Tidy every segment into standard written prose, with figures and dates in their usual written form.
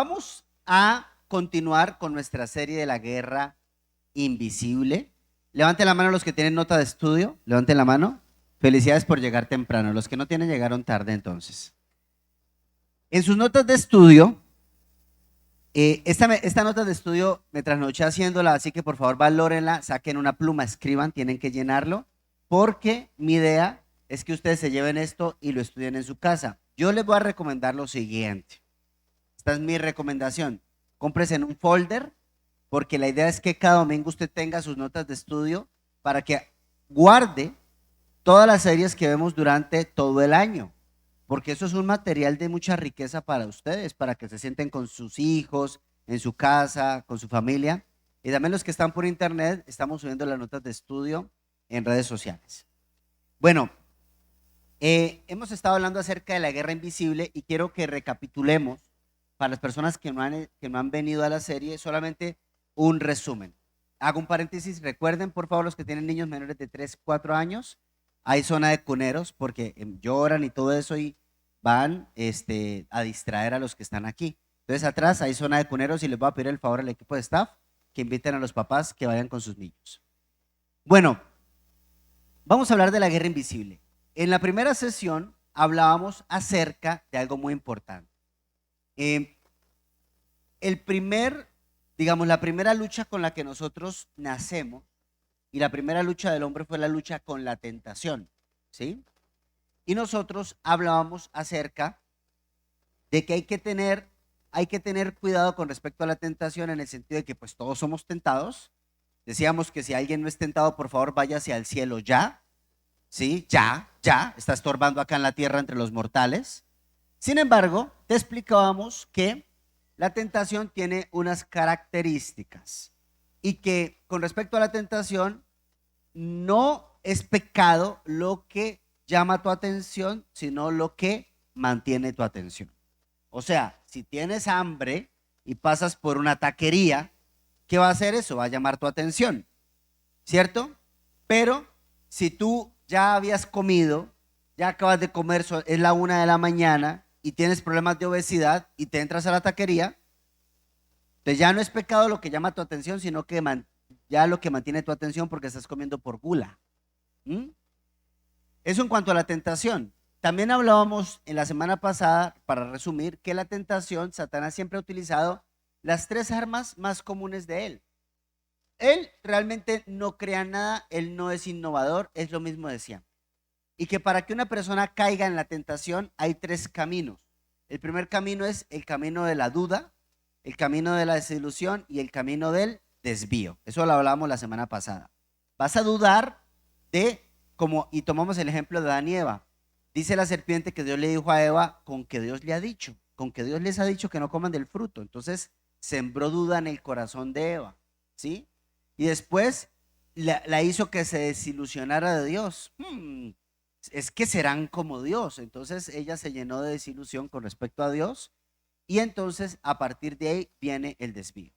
Vamos a continuar con nuestra serie de la guerra invisible. Levanten la mano los que tienen nota de estudio. Levanten la mano. Felicidades por llegar temprano. Los que no tienen llegaron tarde entonces. En sus notas de estudio, esta nota de estudio me trasnoché haciéndola, así que por favor valórenla, saquen una pluma, escriban, tienen que llenarlo, porque mi idea es que ustedes se lleven esto y lo estudien en su casa. Yo les voy a recomendar lo siguiente. Esta es mi recomendación. Cómprese en un folder, porque la idea es que cada domingo usted tenga sus notas de estudio para que guarde todas las series que vemos durante todo el año, porque eso es un material de mucha riqueza para ustedes, para que se sienten con sus hijos, en su casa, con su familia. Y también los que están por internet, estamos subiendo las notas de estudio en redes sociales. Bueno, hemos estado hablando acerca de la guerra invisible y quiero que recapitulemos para las personas que no han venido a la serie, solamente un resumen. Hago un paréntesis, recuerden por favor los que tienen niños menores de 3, 4 años, hay zona de cuneros porque lloran y todo eso y van a distraer a los que están aquí. Entonces atrás hay zona de cuneros y les voy a pedir el favor al equipo de staff que inviten a los papás que vayan con sus niños. Bueno, vamos a hablar de la guerra invisible. En la primera sesión hablábamos acerca de algo muy importante. La primera lucha con la que nosotros nacemos y la primera lucha del hombre fue la lucha con la tentación, ¿sí? Y nosotros hablábamos acerca de que hay que tener cuidado con respecto a la tentación en el sentido de que pues todos somos tentados. Decíamos que si alguien no es tentado, por favor vaya hacia el cielo ya, ¿sí? Ya, está estorbando acá en la tierra entre los mortales. Sin embargo, te explicábamos que la tentación tiene unas características y que con respecto a la tentación no es pecado lo que llama tu atención, sino lo que mantiene tu atención. O sea, si tienes hambre y pasas por una taquería, ¿qué va a hacer eso? Va a llamar tu atención, ¿cierto? Pero si tú ya habías comido, ya acabas de comer, es la 1 de la mañana y tienes problemas de obesidad y te entras a la taquería, entonces ya no es pecado lo que llama tu atención, sino que ya lo que mantiene tu atención porque estás comiendo por gula. Eso en cuanto a la tentación. También hablábamos en la semana pasada, para resumir, que la tentación, Satanás siempre ha utilizado las 3 armas más comunes de él. Él realmente no crea nada, él no es innovador, es lo mismo de siempre. Y que para que una persona caiga en la tentación hay 3 caminos. El primer camino es el camino de la duda, el camino de la desilusión y el camino del desvío. Eso lo hablamos la semana pasada. Vas a dudar y tomamos el ejemplo de Adán y Eva. Dice la serpiente que Dios le dijo a Eva con que Dios le ha dicho, con que Dios les ha dicho que no coman del fruto. Entonces sembró duda en el corazón de Eva, ¿sí? Y después la hizo que se desilusionara de Dios. Es que serán como Dios. Entonces ella se llenó de desilusión con respecto a Dios y entonces a partir de ahí viene el desvío.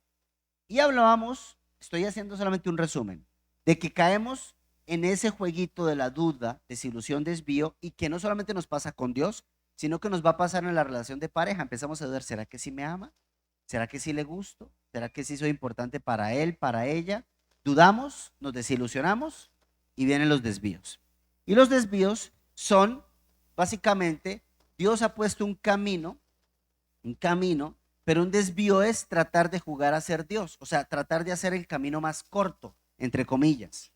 Y hablábamos, estoy haciendo solamente un resumen, de que caemos en ese jueguito de la duda, desilusión, desvío, y que no solamente nos pasa con Dios, sino que nos va a pasar en la relación de pareja. Empezamos a dudar, ¿será que sí me ama? ¿Será que sí le gusto? ¿Será que sí soy importante para él, para ella? Dudamos, nos desilusionamos y vienen los desvíos. Y los desvíos son, básicamente, Dios ha puesto un camino, pero un desvío es tratar de jugar a ser Dios, o sea, tratar de hacer el camino más corto, entre comillas.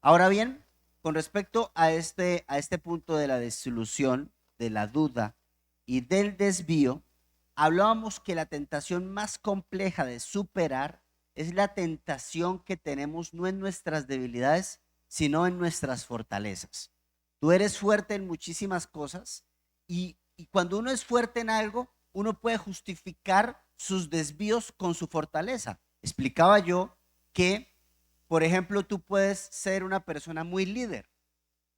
Ahora bien, con respecto a este punto de la desilusión, de la duda y del desvío, hablábamos que la tentación más compleja de superar es la tentación que tenemos no en nuestras debilidades, sino en nuestras fortalezas. Tú eres fuerte en muchísimas cosas y cuando uno es fuerte en algo, uno puede justificar sus desvíos con su fortaleza. Explicaba yo que, por ejemplo, tú puedes ser una persona muy líder,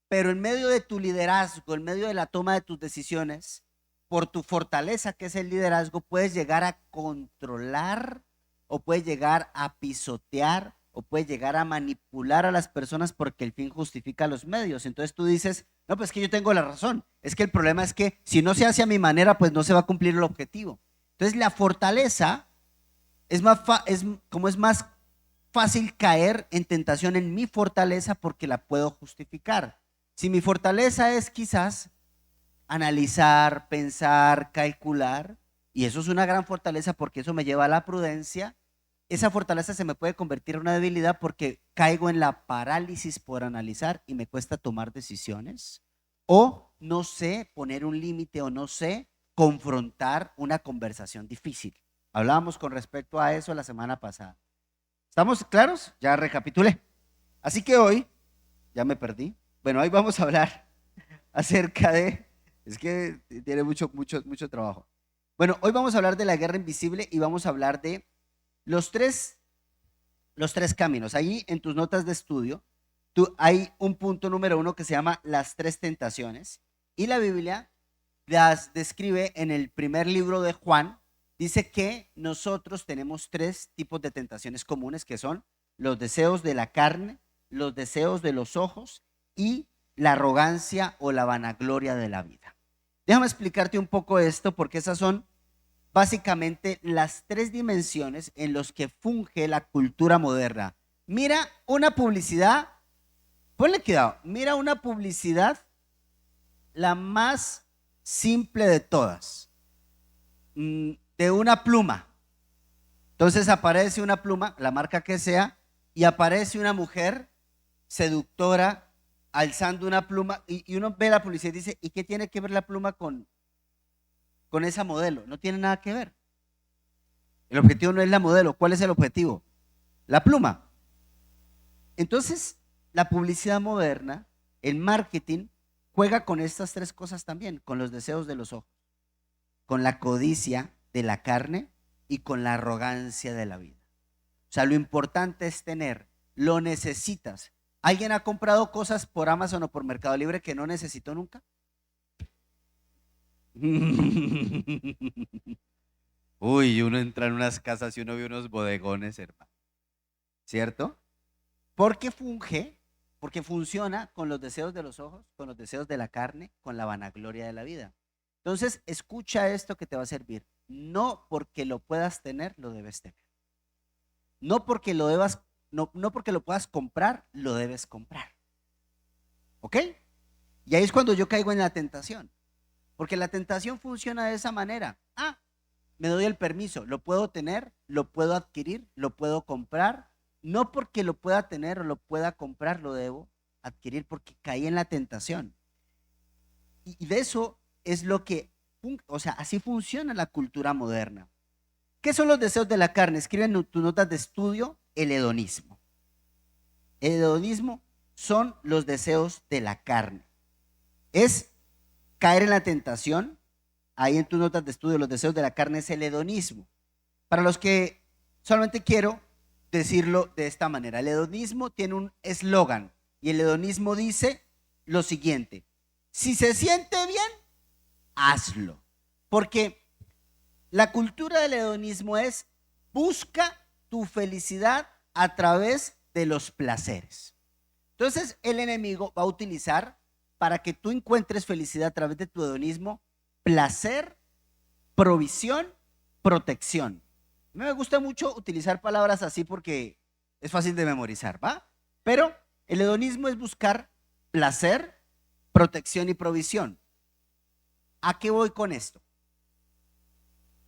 pero en medio de tu liderazgo, en medio de la toma de tus decisiones, por tu fortaleza que es el liderazgo, puedes llegar a controlar o puedes llegar a pisotear o puedes llegar a manipular a las personas porque el fin justifica los medios. Entonces tú dices, no, pues que yo tengo la razón. Es que el problema es que si no se hace a mi manera, pues no se va a cumplir el objetivo. Entonces la fortaleza es más fácil caer en tentación en mi fortaleza porque la puedo justificar. Si mi fortaleza es quizás analizar, pensar, calcular, y eso es una gran fortaleza porque eso me lleva a la prudencia, esa fortaleza se me puede convertir en una debilidad porque caigo en la parálisis por analizar y me cuesta tomar decisiones, o no sé poner un límite o no sé confrontar una conversación difícil. Hablábamos con respecto a eso la semana pasada. ¿Estamos claros? Ya recapitulé. Así que hoy, ya me perdí. Bueno, hoy vamos a hablar acerca de, es que tiene mucho trabajo. Bueno, hoy vamos a hablar de la guerra invisible y vamos a hablar de los tres, los tres caminos. Ahí en tus notas de estudio, hay un punto número 1 que se llama las tres tentaciones y la Biblia las describe en el primer libro de Juan. Dice que nosotros tenemos tres tipos de tentaciones comunes que son los deseos de la carne, los deseos de los ojos y la arrogancia o la vanagloria de la vida. Déjame explicarte un poco esto porque esas son básicamente las tres dimensiones en las que funge la cultura moderna. Mira una publicidad, ponle cuidado, mira una publicidad, la más simple de todas, de una pluma. Entonces aparece una pluma, la marca que sea, y aparece una mujer seductora alzando una pluma y uno ve la publicidad y dice, ¿y qué tiene que ver la pluma con esa modelo? No tiene nada que ver. El objetivo no es la modelo. ¿Cuál es el objetivo? La pluma. Entonces, la publicidad moderna, el marketing, juega con estas tres cosas también, con los deseos de los ojos, con la codicia de la carne y con la arrogancia de la vida. O sea, lo importante es tener, lo necesitas. ¿Alguien ha comprado cosas por Amazon o por Mercado Libre que no necesitó nunca? Uy, uno entra en unas casas y uno ve unos bodegones, hermano. ¿Cierto? Porque porque funciona con los deseos de los ojos, con los deseos de la carne, con la vanagloria de la vida. Entonces, escucha esto que te va a servir. No porque lo puedas tener, lo debes tener. No porque no porque lo puedas comprar, lo debes comprar. ¿Ok? Y ahí es cuando yo caigo en la tentación. Porque la tentación funciona de esa manera. Me doy el permiso, lo puedo tener, lo puedo adquirir, lo puedo comprar. No porque lo pueda tener o lo pueda comprar, lo debo adquirir porque caí en la tentación. Y de eso es lo que, o sea, así funciona la cultura moderna. ¿Qué son los deseos de la carne? Escriben en tus notas de estudio el hedonismo. El hedonismo son los deseos de la carne. Es caer en la tentación. Ahí en tus notas de estudio los deseos de la carne es el hedonismo. Para los que solamente quiero decirlo de esta manera, el hedonismo tiene un eslogan y el hedonismo dice lo siguiente: si se siente bien, hazlo. Porque la cultura del hedonismo es busca tu felicidad a través de los placeres. Entonces el enemigo va a utilizar para que tú encuentres felicidad a través de tu hedonismo placer, provisión, protección. A mí me gusta mucho utilizar palabras así porque es fácil de memorizar, ¿va? Pero el hedonismo es buscar placer, protección y provisión. ¿A qué voy con esto?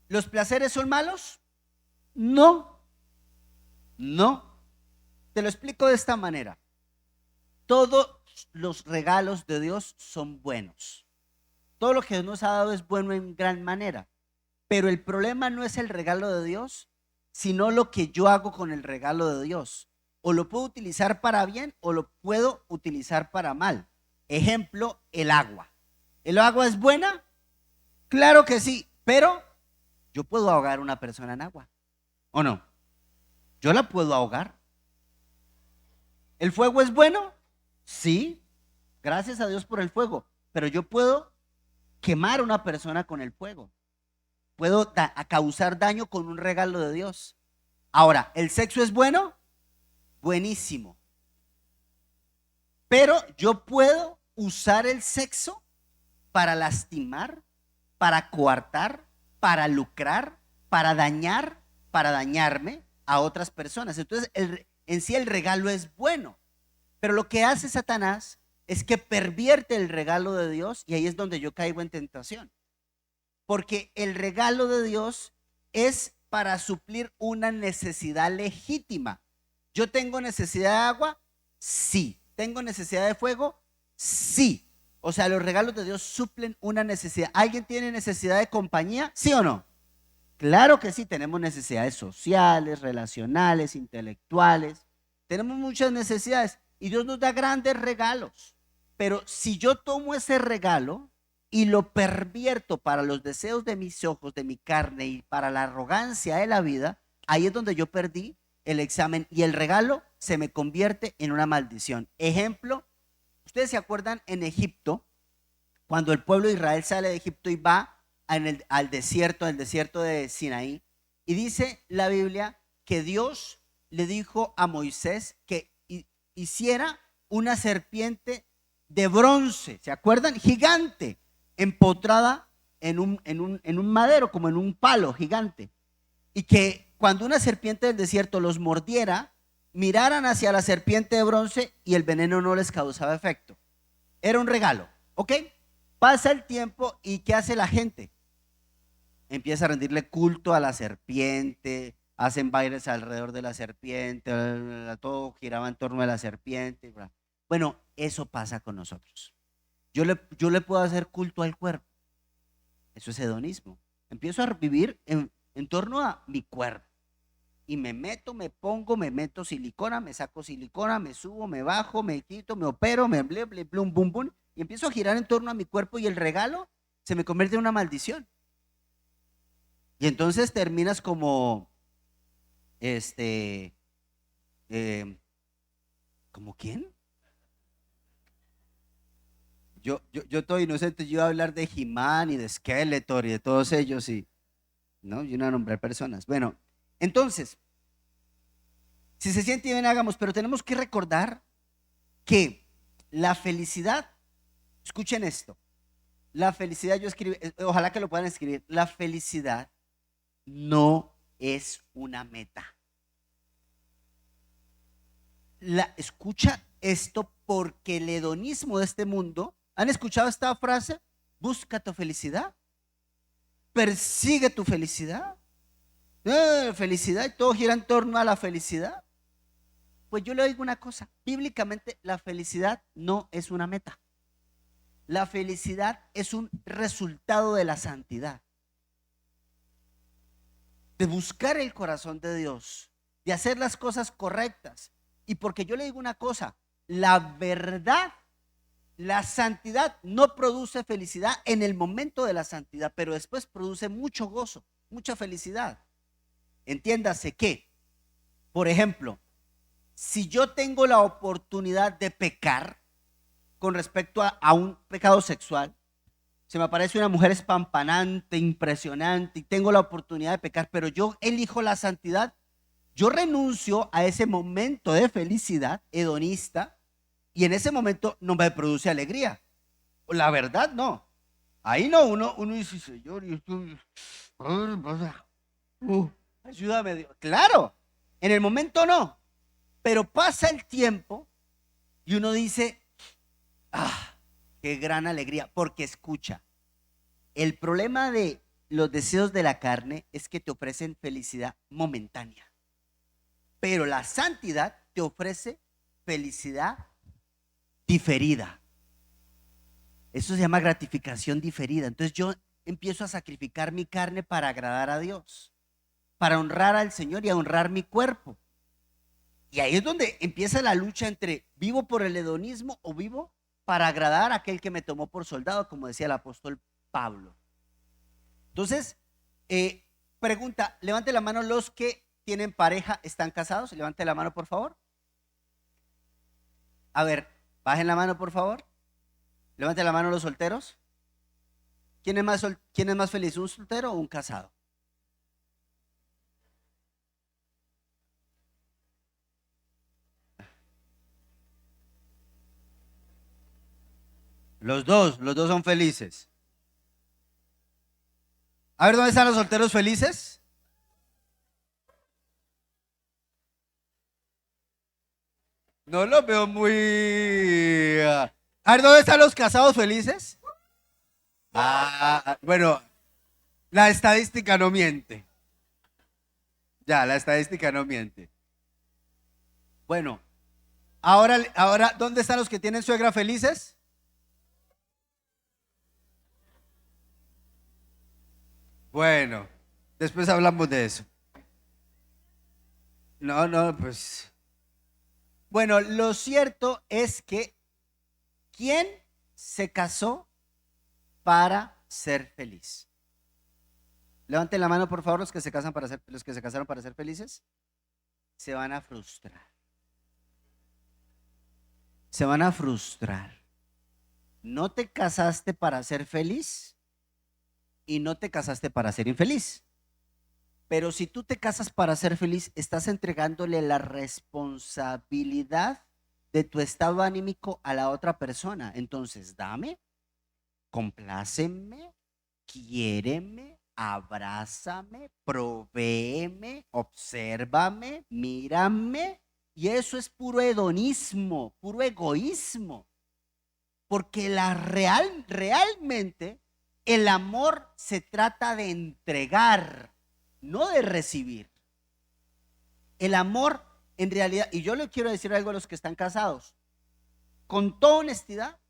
¿Los placeres son malos? No, no. Te lo explico de esta manera. Todos los regalos de Dios son buenos. Todo lo que Dios nos ha dado es bueno en gran manera. Pero el problema no es el regalo de Dios, sino lo que yo hago con el regalo de Dios. O lo puedo utilizar para bien o lo puedo utilizar para mal. Ejemplo, el agua. ¿El agua es buena? Claro que sí, pero yo puedo ahogar a una persona en agua. ¿O no? Yo la puedo ahogar. ¿El fuego es bueno? Sí, gracias a Dios por el fuego. Pero yo puedo quemar a una persona con el fuego. Puedo causar daño con un regalo de Dios. Ahora, ¿el sexo es bueno? Buenísimo. Pero yo puedo usar el sexo para lastimar, para coartar, para lucrar, para dañarme a otras personas. Entonces, en sí el regalo es bueno, pero lo que hace Satanás es que pervierte el regalo de Dios, y ahí es donde yo caigo en tentación. Porque el regalo de Dios es para suplir una necesidad legítima. ¿Yo tengo necesidad de agua? Sí. ¿Tengo necesidad de fuego? Sí. O sea, los regalos de Dios suplen una necesidad. ¿Alguien tiene necesidad de compañía? ¿Sí o no? Claro que sí, tenemos necesidades sociales, relacionales, intelectuales. Tenemos muchas necesidades y Dios nos da grandes regalos. Pero si yo tomo ese regalo y lo pervierto para los deseos de mis ojos, de mi carne y para la arrogancia de la vida, ahí es donde yo perdí el examen y el regalo se me convierte en una maldición. Ejemplo, ustedes se acuerdan en Egipto, cuando el pueblo de Israel sale de Egipto y va al desierto de Sinaí, y dice la Biblia que Dios le dijo a Moisés que hiciera una serpiente de bronce, ¿se acuerdan? Gigante, empotrada en un madero, como en un palo gigante, y que cuando una serpiente del desierto los mordiera, miraran hacia la serpiente de bronce y el veneno no les causaba efecto. Era un regalo, ¿ok? Pasa el tiempo y ¿qué hace la gente? Empieza a rendirle culto a la serpiente, hacen bailes alrededor de la serpiente, todo giraba en torno a la serpiente. Bueno, eso pasa con nosotros. Yo le puedo hacer culto al cuerpo. Eso es hedonismo. Empiezo a vivir en torno a mi cuerpo. Y me pongo, me meto silicona, me saco silicona, me subo, me bajo, me quito, me opero, me ble, ble, blum, bum, bum, y empiezo a girar en torno a mi cuerpo y el regalo se me convierte en una maldición. Y entonces terminas como, ¿como quién? Yo todo inocente, yo iba a hablar de He-Man y de Skeletor y de todos ellos, y no, yo no voy a nombrar personas. Bueno, entonces, si se siente bien, hagamos, pero tenemos que recordar que la felicidad, escuchen esto, la felicidad, yo escribí, ojalá que lo puedan escribir, la felicidad no es una meta. Escucha esto, porque el hedonismo de este mundo, ¿han escuchado esta frase? Busca tu felicidad, persigue tu felicidad, felicidad, y todo gira en torno a la felicidad. Pues yo le digo una cosa, bíblicamente la felicidad no es una meta. La felicidad es un resultado de la santidad, de buscar el corazón de Dios, de hacer las cosas correctas. Y porque yo le digo una cosa, la verdad, la santidad no produce felicidad en el momento de la santidad, pero después produce mucho gozo, mucha felicidad. Entiéndase que, por ejemplo, si yo tengo la oportunidad de pecar con respecto a un pecado sexual, se me aparece una mujer espampanante, impresionante, y tengo la oportunidad de pecar, pero yo elijo la santidad, yo renuncio a ese momento de felicidad hedonista, y en ese momento no me produce alegría. La verdad, no. Ahí no, uno dice, Señor, ayúdame, Dios. Claro, en el momento no, pero pasa el tiempo y uno dice, ah, qué gran alegría, porque escucha, el problema de los deseos de la carne es que te ofrecen felicidad momentánea, pero la santidad te ofrece felicidad diferida. Eso se llama gratificación diferida. Entonces yo empiezo a sacrificar mi carne para agradar a Dios, para honrar al Señor y a honrar mi cuerpo. Y ahí es donde empieza la lucha entre vivo por el hedonismo o vivo para agradar a aquel que me tomó por soldado, como decía el apóstol Pablo. Entonces, pregunta, levante la mano los que tienen pareja, están casados, levante la mano por favor. A ver, bajen la mano por favor. Levante la mano los solteros. ¿Quién es más feliz, un soltero o un casado? Los dos son felices. A ver, ¿dónde están los solteros felices? No lo veo muy... A ver, ¿dónde están los casados felices? Bueno, la estadística no miente. Ya, la estadística no miente. Bueno, ahora, ¿dónde están los que tienen suegra felices? Bueno, después hablamos de eso. No, no, pues. Bueno, lo cierto es que ¿quién se casó para ser feliz? Levanten la mano, por favor, los que se casaron para ser felices. Se van a frustrar. Se van a frustrar. No te casaste para ser feliz y no te casaste para ser infeliz. Pero si tú te casas para ser feliz, estás entregándole la responsabilidad de tu estado anímico a la otra persona. Entonces, dame, compláceme, quiéreme, abrázame, provéeme, obsérvame, mírame. Y eso es puro hedonismo, puro egoísmo. Porque realmente el amor se trata de entregar, no de recibir. El amor, en realidad, y yo le quiero decir algo a los que están casados, con toda honestidad,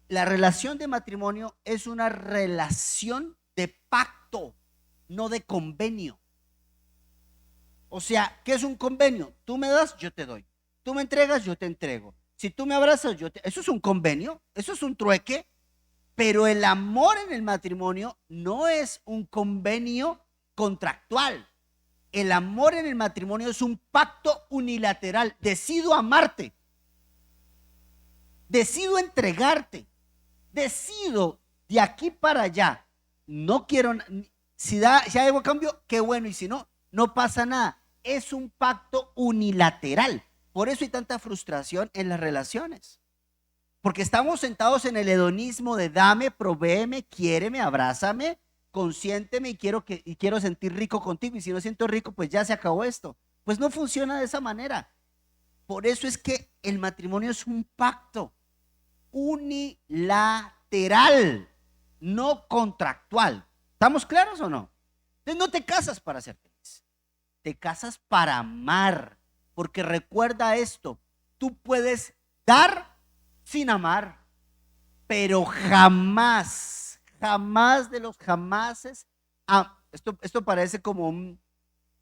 la relación de matrimonio es una relación de pacto, no de convenio. O sea, ¿qué es un convenio? Tú me das, yo te doy. Tú me entregas, yo te entrego. Si tú me abrazas, eso es un convenio, eso es un trueque. Pero el amor en el matrimonio no es un convenio contractual. El amor en el matrimonio es un pacto unilateral. Decido amarte. Decido entregarte. Decido de aquí para allá. No quiero, si hay algo a cambio, qué bueno. Y si no, no pasa nada. Es un pacto unilateral. Por eso hay tanta frustración en las relaciones. Porque estamos sentados en el hedonismo de dame, provéeme, quiéreme, abrázame, consiénteme y quiero sentir rico contigo. Y si no siento rico, pues ya se acabó esto. Pues no funciona de esa manera. Por eso es que el matrimonio es un pacto unilateral, no contractual. ¿Estamos claros o no? Entonces no te casas para ser feliz. Te casas para amar. Porque recuerda esto, tú puedes dar sin amar, pero jamás, jamás de los jamases, esto parece como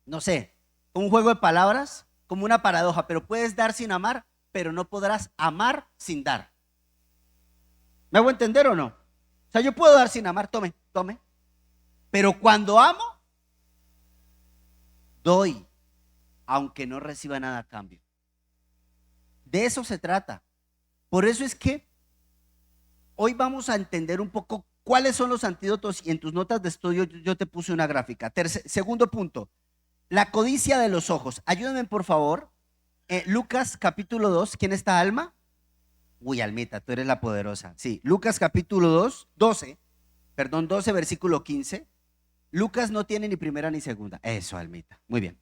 no sé, un juego de palabras, como una paradoja, pero puedes dar sin amar, pero no podrás amar sin dar. ¿Me hago entender o no? O sea, yo puedo dar sin amar, tome, pero cuando amo, doy, aunque no reciba nada a cambio. De eso se trata. Por eso es que hoy vamos a entender un poco cuáles son los antídotos y en tus notas de estudio yo te puse una gráfica. Segundo punto, la codicia de los ojos. Ayúdenme por favor. Lucas capítulo 2, ¿quién está, Alma? Uy, Almita, tú eres la poderosa. Sí, Lucas capítulo 12, versículo 15. Lucas no tiene ni primera ni segunda. Eso, Almita. Muy bien.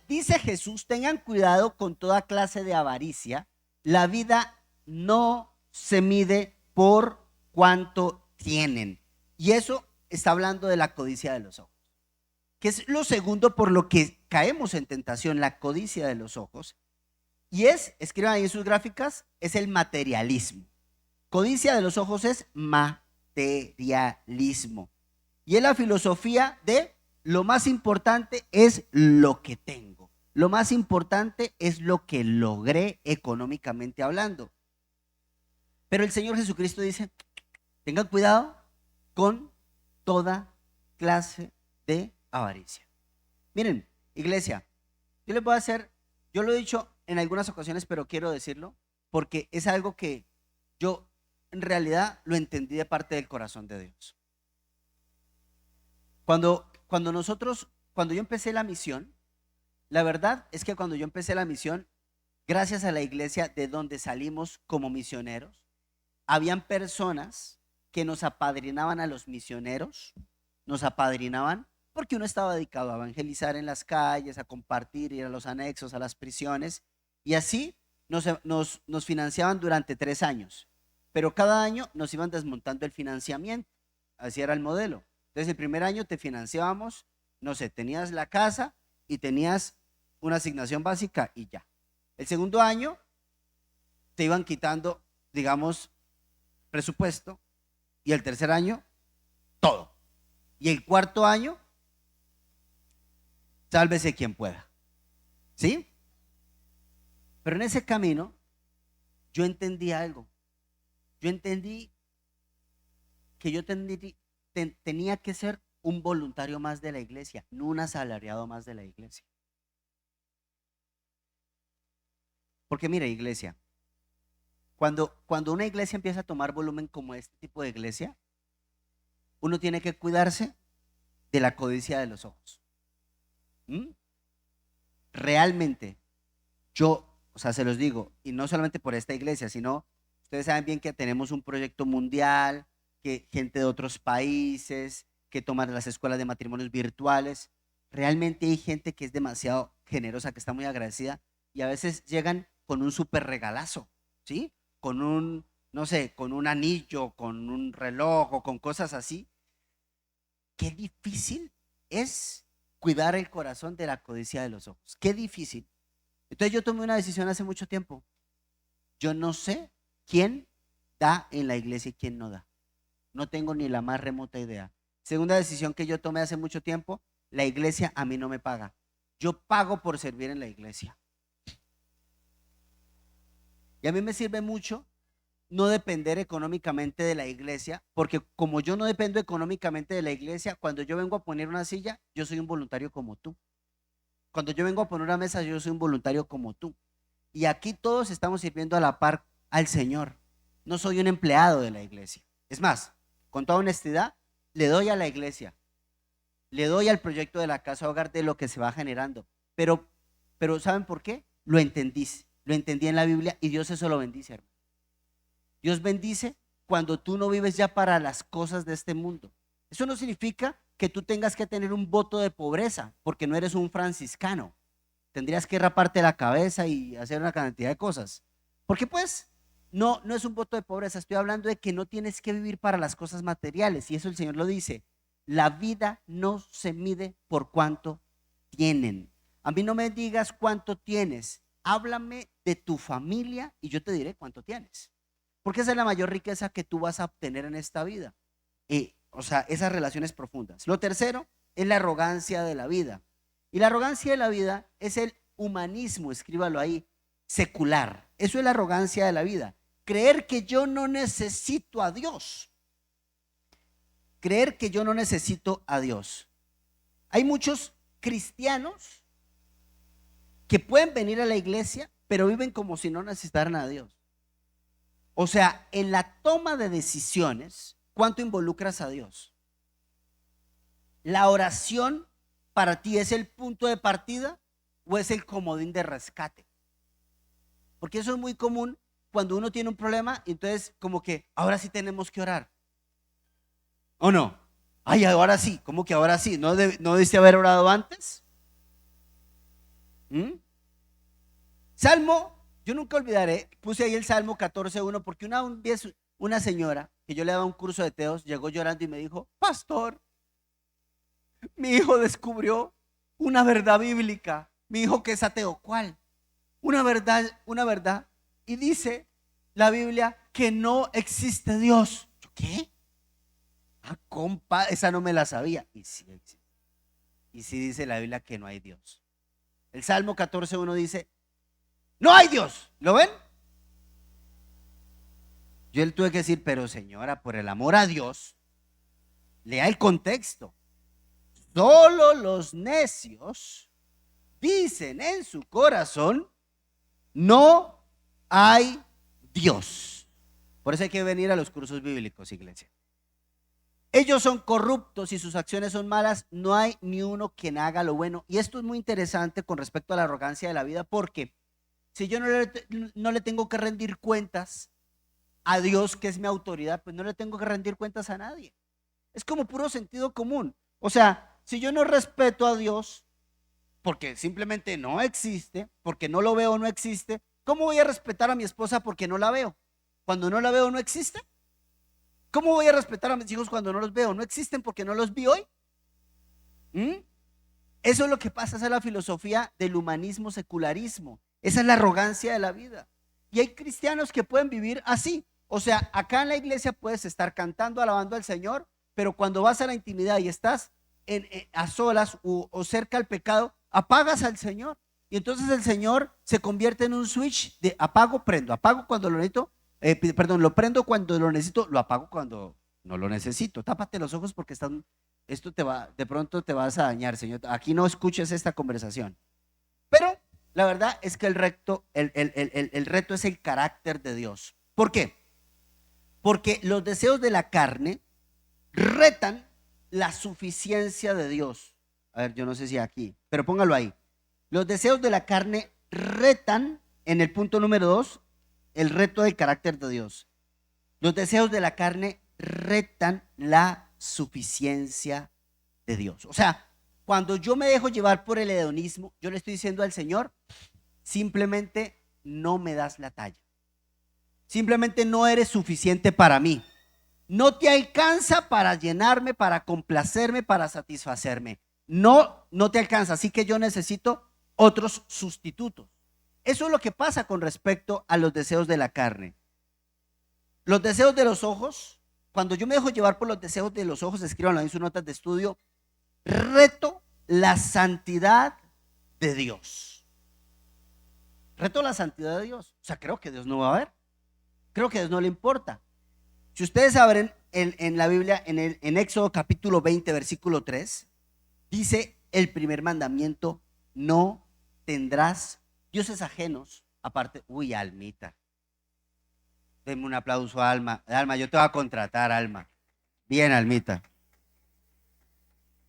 Dice Jesús, tengan cuidado con toda clase de avaricia. La vida no se mide por cuánto tienen. Y eso está hablando de la codicia de los ojos, que es lo segundo por lo que caemos en tentación, la codicia de los ojos. Y escriban ahí en sus gráficas, es el materialismo. Codicia de los ojos es materialismo. Y es la filosofía de lo más importante es lo que tengo. Lo más importante es lo que logré económicamente hablando. Pero el Señor Jesucristo dice, tengan cuidado con toda clase de avaricia. Miren, iglesia, yo les voy a hacer, yo lo he dicho en algunas ocasiones, pero quiero decirlo, porque es algo que yo en realidad lo entendí de parte del corazón de Dios. Cuando yo empecé la misión, la verdad es que cuando yo empecé la misión, gracias a la iglesia de donde salimos como misioneros, habían personas que nos apadrinaban a los misioneros, nos apadrinaban porque uno estaba dedicado a evangelizar en las calles, a compartir, ir a los anexos, a las prisiones, Y así nos financiaban durante 3 años, pero cada año nos iban desmontando el financiamiento. Así era el modelo. Entonces el primer año te financiábamos, no sé, tenías la casa y tenías una asignación básica y ya. El segundo año te iban quitando, digamos, presupuesto, y el tercer año, todo. Y el cuarto año, sálvese quien pueda. ¿Sí? Pero en ese camino, yo entendí algo. Yo entendí que tenía que ser un voluntario más de la iglesia, no un asalariado más de la iglesia. Porque mire, iglesia, cuando una iglesia empieza a tomar volumen como este tipo de iglesia, uno tiene que cuidarse de la codicia de los ojos. ¿Mm? Realmente, yo, o sea, se los digo, y no solamente por esta iglesia, sino, ustedes saben bien que tenemos un proyecto mundial, que gente de otros países, que toman las escuelas de matrimonios virtuales. Realmente hay gente que es demasiado generosa, que está muy agradecida, y a veces llegan con un súper regalazo, ¿sí? Con un, no sé, con un anillo, con un reloj o con cosas así. Qué difícil es cuidar el corazón de la codicia de los ojos. Qué difícil. Entonces yo tomé una decisión hace mucho tiempo. Yo no sé quién da en la iglesia y quién no da. No tengo ni la más remota idea. Segunda decisión que yo tomé hace mucho tiempo, la iglesia a mí no me paga. Yo pago por servir en la iglesia. Y a mí me sirve mucho no depender económicamente de la iglesia, porque como yo no dependo económicamente de la iglesia, cuando yo vengo a poner una silla, yo soy un voluntario como tú. Cuando yo vengo a poner una mesa, yo soy un voluntario como tú. Y aquí todos estamos sirviendo a la par al Señor. No soy un empleado de la iglesia. Es más, con toda honestidad, le doy a la iglesia, le doy al proyecto de la casa hogar de lo que se va generando. Pero ¿saben por qué? Lo entendí en la Biblia y Dios eso lo bendice, hermano. Dios bendice cuando tú no vives ya para las cosas de este mundo. Eso no significa que tú tengas que tener un voto de pobreza, porque no eres un franciscano. Tendrías que raparte la cabeza y hacer una cantidad de cosas. Porque pues no es un voto de pobreza, estoy hablando de que no tienes que vivir para las cosas materiales, y eso el Señor lo dice. La vida no se mide por cuánto tienen. A mí no me digas cuánto tienes, háblame de tu familia y yo te diré cuánto tienes. Porque esa es la mayor riqueza que tú vas a obtener en esta vida. O sea, esas relaciones profundas. Lo tercero es la arrogancia de la vida. Y la arrogancia de la vida es el humanismo, escríbalo ahí, secular. Eso es la arrogancia de la vida. Creer que yo no necesito a Dios. Creer que yo no necesito a Dios. Hay muchos cristianos que pueden venir a la iglesia, pero viven como si no necesitaran a Dios. O sea, en la toma de decisiones, ¿cuánto involucras a Dios? ¿La oración para ti es el punto de partida o es el comodín de rescate? Porque eso es muy común cuando uno tiene un problema, entonces como que ahora sí tenemos que orar. ¿O no? Ay, ahora sí, ¿cómo que ahora sí? ¿No debiste haber orado antes? ¿Mm? Salmo, yo nunca olvidaré, puse ahí el Salmo 14:1 porque una señora que yo le daba un curso de teos llegó llorando y me dijo, pastor, mi hijo descubrió una verdad bíblica. Mi hijo que es ateo, ¿cuál? Una verdad. Y dice la Biblia que no existe Dios. ¿Yo qué? Ah, compa, esa no me la sabía. Y sí existe. Y sí dice la Biblia que no hay Dios. El Salmo 14:1 dice, no hay Dios. ¿Lo ven? Yo le tuve que decir, pero señora, por el amor a Dios, lea el contexto. Solo los necios dicen en su corazón, no hay Dios. Por eso hay que venir a los cursos bíblicos, iglesia. Ellos son corruptos y sus acciones son malas, no hay ni uno quien haga lo bueno. Y esto es muy interesante con respecto a la arrogancia de la vida, porque si yo no le tengo que rendir cuentas a Dios, que es mi autoridad, pues no le tengo que rendir cuentas a nadie. Es como puro sentido común. O sea, si yo no respeto a Dios, porque simplemente no existe, porque no lo veo, no existe, ¿cómo voy a respetar a mi esposa porque no la veo? Cuando no la veo, no existe. ¿Cómo voy a respetar a mis hijos cuando no los veo? ¿No existen porque no los vi hoy? ¿Mm? Eso es lo que pasa, esa es la filosofía del humanismo secularismo. Esa es la arrogancia de la vida. Y hay cristianos que pueden vivir así. O sea, acá en la iglesia puedes estar cantando, alabando al Señor, pero cuando vas a la intimidad y estás a solas o cerca al pecado, apagas al Señor. Y entonces el Señor se convierte en un switch de apago cuando lo necesito, perdón, lo prendo cuando lo necesito, lo apago cuando no lo necesito. Tápate los ojos porque esto te va, de pronto te vas a dañar, Señor. Aquí no escuches esta conversación. Pero la verdad es que el reto es el carácter de Dios. ¿Por qué? Porque los deseos de la carne retan la suficiencia de Dios. A ver, yo no sé si aquí, pero póngalo ahí. Los deseos de la carne retan, en el punto número 2, el reto del carácter de Dios. Los deseos de la carne retan la suficiencia de Dios. O sea, cuando yo me dejo llevar por el hedonismo, yo le estoy diciendo al Señor, simplemente no me das la talla. Simplemente no eres suficiente para mí. No te alcanza para llenarme, para complacerme, para satisfacerme. No, no te alcanza. Así que yo necesito otros sustitutos. Eso es lo que pasa con respecto a los deseos de la carne. Los deseos de los ojos, cuando yo me dejo llevar por los deseos de los ojos, escríbanlo en sus notas de estudio, reto la santidad de Dios. Reto la santidad de Dios. O sea, creo que Dios no va a ver. Creo que a Dios no le importa. Si ustedes abren en la Biblia, en Éxodo capítulo 20, versículo 3, dice el primer mandamiento, no tendrás dioses ajenos, aparte, uy, Almita. Denme un aplauso a Alma. Alma, yo te voy a contratar, Alma. Bien, Almita.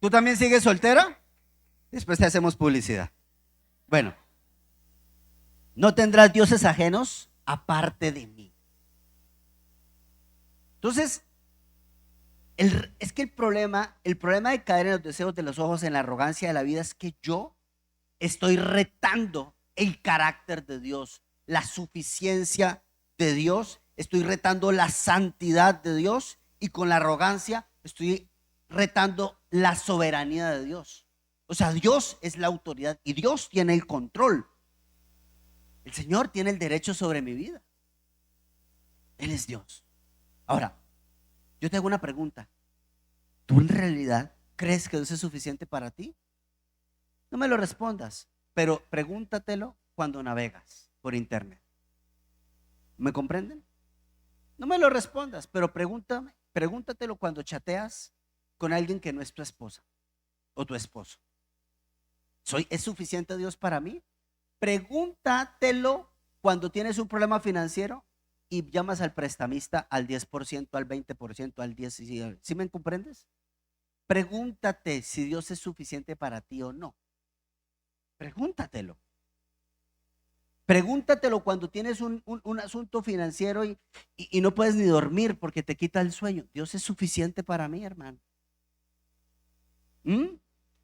¿Tú también sigues soltera? Después te hacemos publicidad. Bueno, no tendrás dioses ajenos aparte de mí. Entonces, es que el problema de caer en los deseos de los ojos, en la arrogancia de la vida, es que yo estoy retando el carácter de Dios, la suficiencia de Dios, estoy retando la santidad de Dios y con la arrogancia estoy retando la soberanía de Dios. O sea, Dios es la autoridad y Dios tiene el control. El Señor tiene el derecho sobre mi vida. Él es Dios. Ahora, yo te hago una pregunta. ¿Tú en realidad crees que Dios es suficiente para ti? No me lo respondas, pero pregúntatelo cuando navegas por internet. ¿Me comprenden? No me lo respondas, pero pregúntatelo cuando chateas con alguien que no es tu esposa o tu esposo. ¿Es suficiente Dios para mí? Pregúntatelo cuando tienes un problema financiero y llamas al prestamista al 10%, al 20%, al 10%. ¿Sí me comprendes? Pregúntate si Dios es suficiente para ti o no. Pregúntatelo. Pregúntatelo cuando tienes un asunto financiero y no puedes ni dormir porque te quita el sueño. Dios es suficiente para mí, hermano.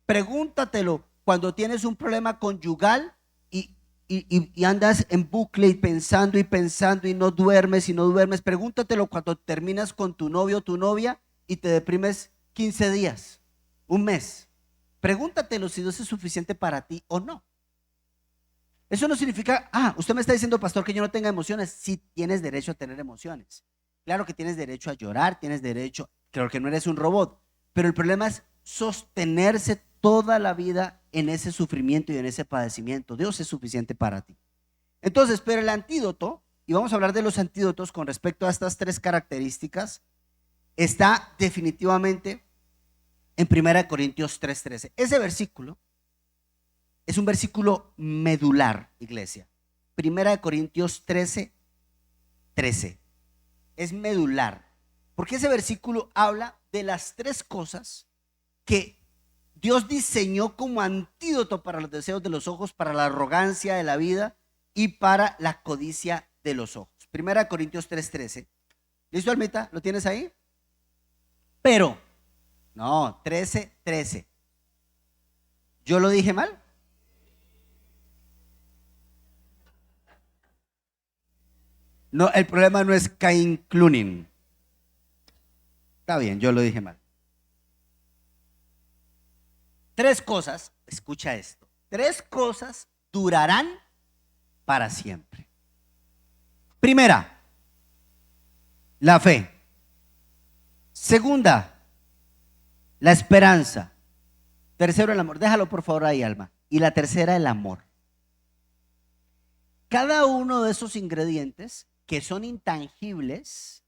Pregúntatelo cuando tienes un problema conyugal y andas en bucle y pensando y no duermes y no duermes. Pregúntatelo cuando terminas con tu novio o tu novia y te deprimes 15 días, un mes. Pregúntatelo si Dios es suficiente para ti o no. Eso no significa, usted me está diciendo, pastor, que yo no tenga emociones. Sí, tienes derecho a tener emociones. Claro que tienes derecho a llorar, tienes derecho, creo que no eres un robot, pero el problema es sostenerse toda la vida en ese sufrimiento y en ese padecimiento. Dios es suficiente para ti. Entonces, pero el antídoto, y vamos a hablar de los antídotos con respecto a estas tres características, está definitivamente en 1 Corintios 3:13. Ese versículo es un versículo medular, iglesia. 1 Corintios 13:13. Es medular. Porque ese versículo habla de las tres cosas que Dios diseñó como antídoto para los deseos de los ojos, para la arrogancia de la vida y para la codicia de los ojos. 1 Corintios 3:13. ¿Listo, Almita? ¿Lo tienes ahí? Pero, no, 13:13. ¿Yo lo dije mal? No, el problema no es Cain Clunin. Está bien, yo lo dije mal. Tres cosas, escucha esto, tres cosas durarán para siempre. Primera, la fe. Segunda, la esperanza. Tercero, el amor. Déjalo por favor ahí, Alma. Y la tercera, el amor. Cada uno de esos ingredientes que son intangibles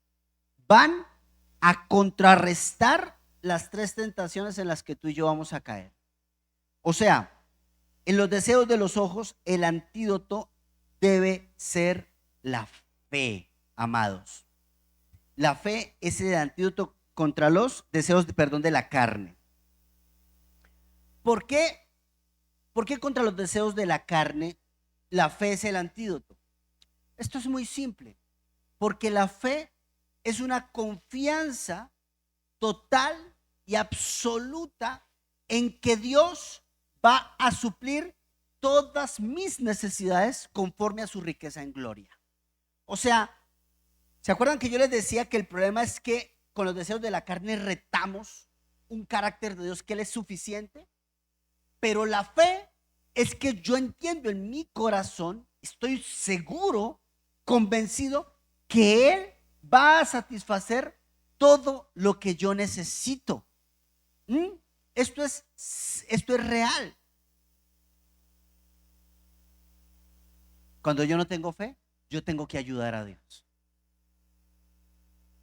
van a contrarrestar las tres tentaciones en las que tú y yo vamos a caer. O sea, en los deseos de los ojos, el antídoto debe ser la fe, amados. La fe es el antídoto contra los deseos, de la carne. ¿Por qué? ¿Por qué contra los deseos de la carne la fe es el antídoto? Esto es muy simple, porque la fe es una confianza total y absoluta en que Dios va a suplir todas mis necesidades conforme a su riqueza en gloria. O sea, ¿se acuerdan que yo les decía que el problema es que con los deseos de la carne retamos un carácter de Dios que Él es suficiente? Pero la fe es que yo entiendo en mi corazón, estoy seguro, convencido, que Él va a satisfacer todo lo que yo necesito. Esto es real. Cuando yo no tengo fe, yo tengo que ayudar a Dios.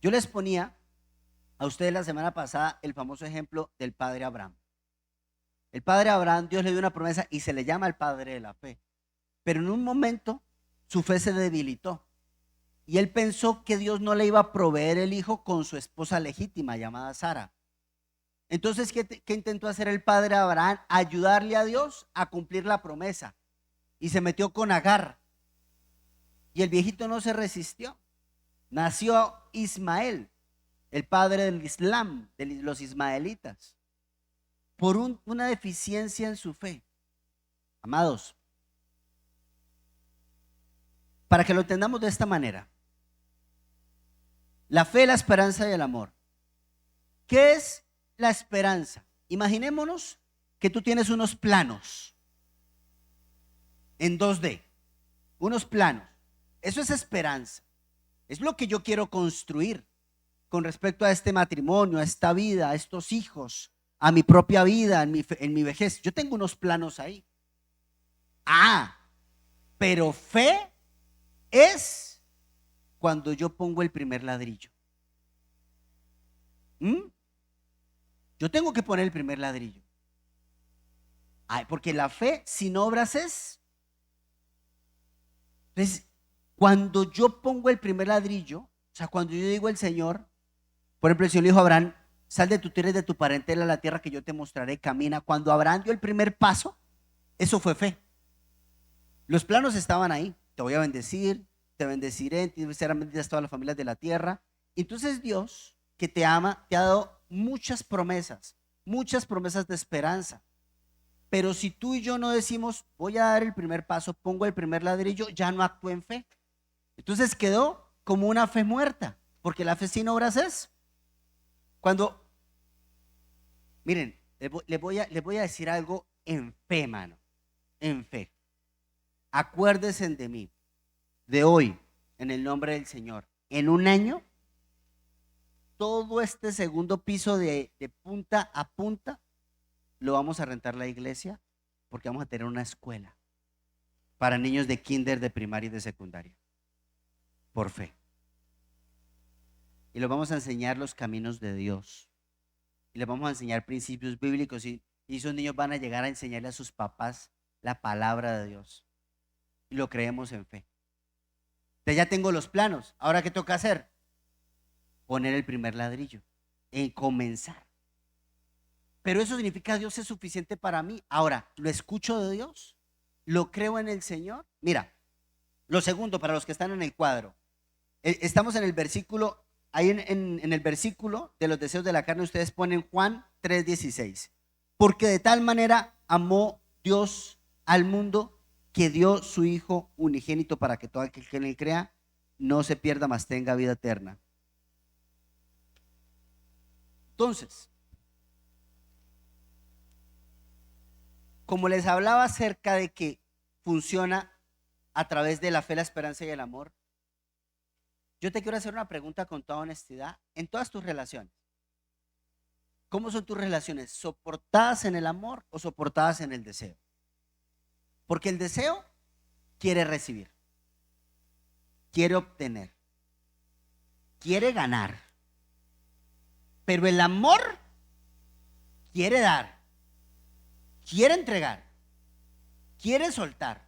Yo les ponía a ustedes la semana pasada el famoso ejemplo del padre Abraham. El padre Abraham, Dios le dio una promesa y se le llama el padre de la fe. Pero en un momento su fe se debilitó y él pensó que Dios no le iba a proveer el hijo con su esposa legítima llamada Sara. Entonces, ¿qué intentó hacer el padre Abraham? Ayudarle a Dios a cumplir la promesa. Y se metió con Agar. Y el viejito no se resistió. Nació Ismael, el padre del Islam, de los ismaelitas, por una deficiencia en su fe. Amados, para que lo entendamos de esta manera, la fe, la esperanza y el amor. ¿Qué es la esperanza? Imaginémonos que tú tienes unos planos en 2D, unos planos. Eso es esperanza. Es lo que yo quiero construir con respecto a este matrimonio, a esta vida, a estos hijos, a mi propia vida, en mi vejez. Yo tengo unos planos ahí. Pero fe es cuando yo pongo el primer ladrillo. Yo tengo que poner el primer ladrillo. Porque la fe sin obras es. Entonces, cuando yo pongo el primer ladrillo, o sea, cuando yo digo al Señor, por ejemplo, el Señor le dijo a Abraham, sal de tu tierra y de tu parentela a la tierra que yo te mostraré, camina. Cuando Abraham dio el primer paso, eso fue fe. Los planos estaban ahí. Te voy a bendecir, te bendeciré, serán benditas todas las familias de la tierra. Entonces Dios, que te ama, te ha dado muchas promesas de esperanza. Pero si tú y yo no decimos, voy a dar el primer paso, pongo el primer ladrillo, ya no actúo en fe. Entonces quedó como una fe muerta, porque la fe sin obras es. Miren, les voy a decir algo en fe, mano, en fe. Acuérdense de mí, de hoy, en el nombre del Señor. En un año, todo este segundo piso de punta a punta, lo vamos a rentar la iglesia, porque vamos a tener una escuela para niños de kinder, de primaria y de secundaria, por fe. Y les vamos a enseñar los caminos de Dios. Y les vamos a enseñar principios bíblicos. Y esos niños van a llegar a enseñarle a sus papás la palabra de Dios. Y lo creemos en fe. Entonces ya tengo los planos. ¿Ahora qué toca hacer? Poner el primer ladrillo. En comenzar. Pero eso significa Dios es suficiente para mí. Ahora, ¿lo escucho de Dios? ¿Lo creo en el Señor? Mira, lo segundo, para los que están en el cuadro. Estamos en el versículo, ahí en el versículo de los deseos de la carne, ustedes ponen Juan 3:16. Porque de tal manera amó Dios al mundo que dio su Hijo unigénito para que todo aquel que en él crea no se pierda, mas tenga vida eterna. Entonces, como les hablaba acerca de que funciona a través de la fe, la esperanza y el amor, yo te quiero hacer una pregunta con toda honestidad en todas tus relaciones. ¿Cómo son tus relaciones? ¿Soportadas en el amor o soportadas en el deseo? Porque el deseo quiere recibir, quiere obtener, quiere ganar. Pero el amor quiere dar, quiere entregar, quiere soltar.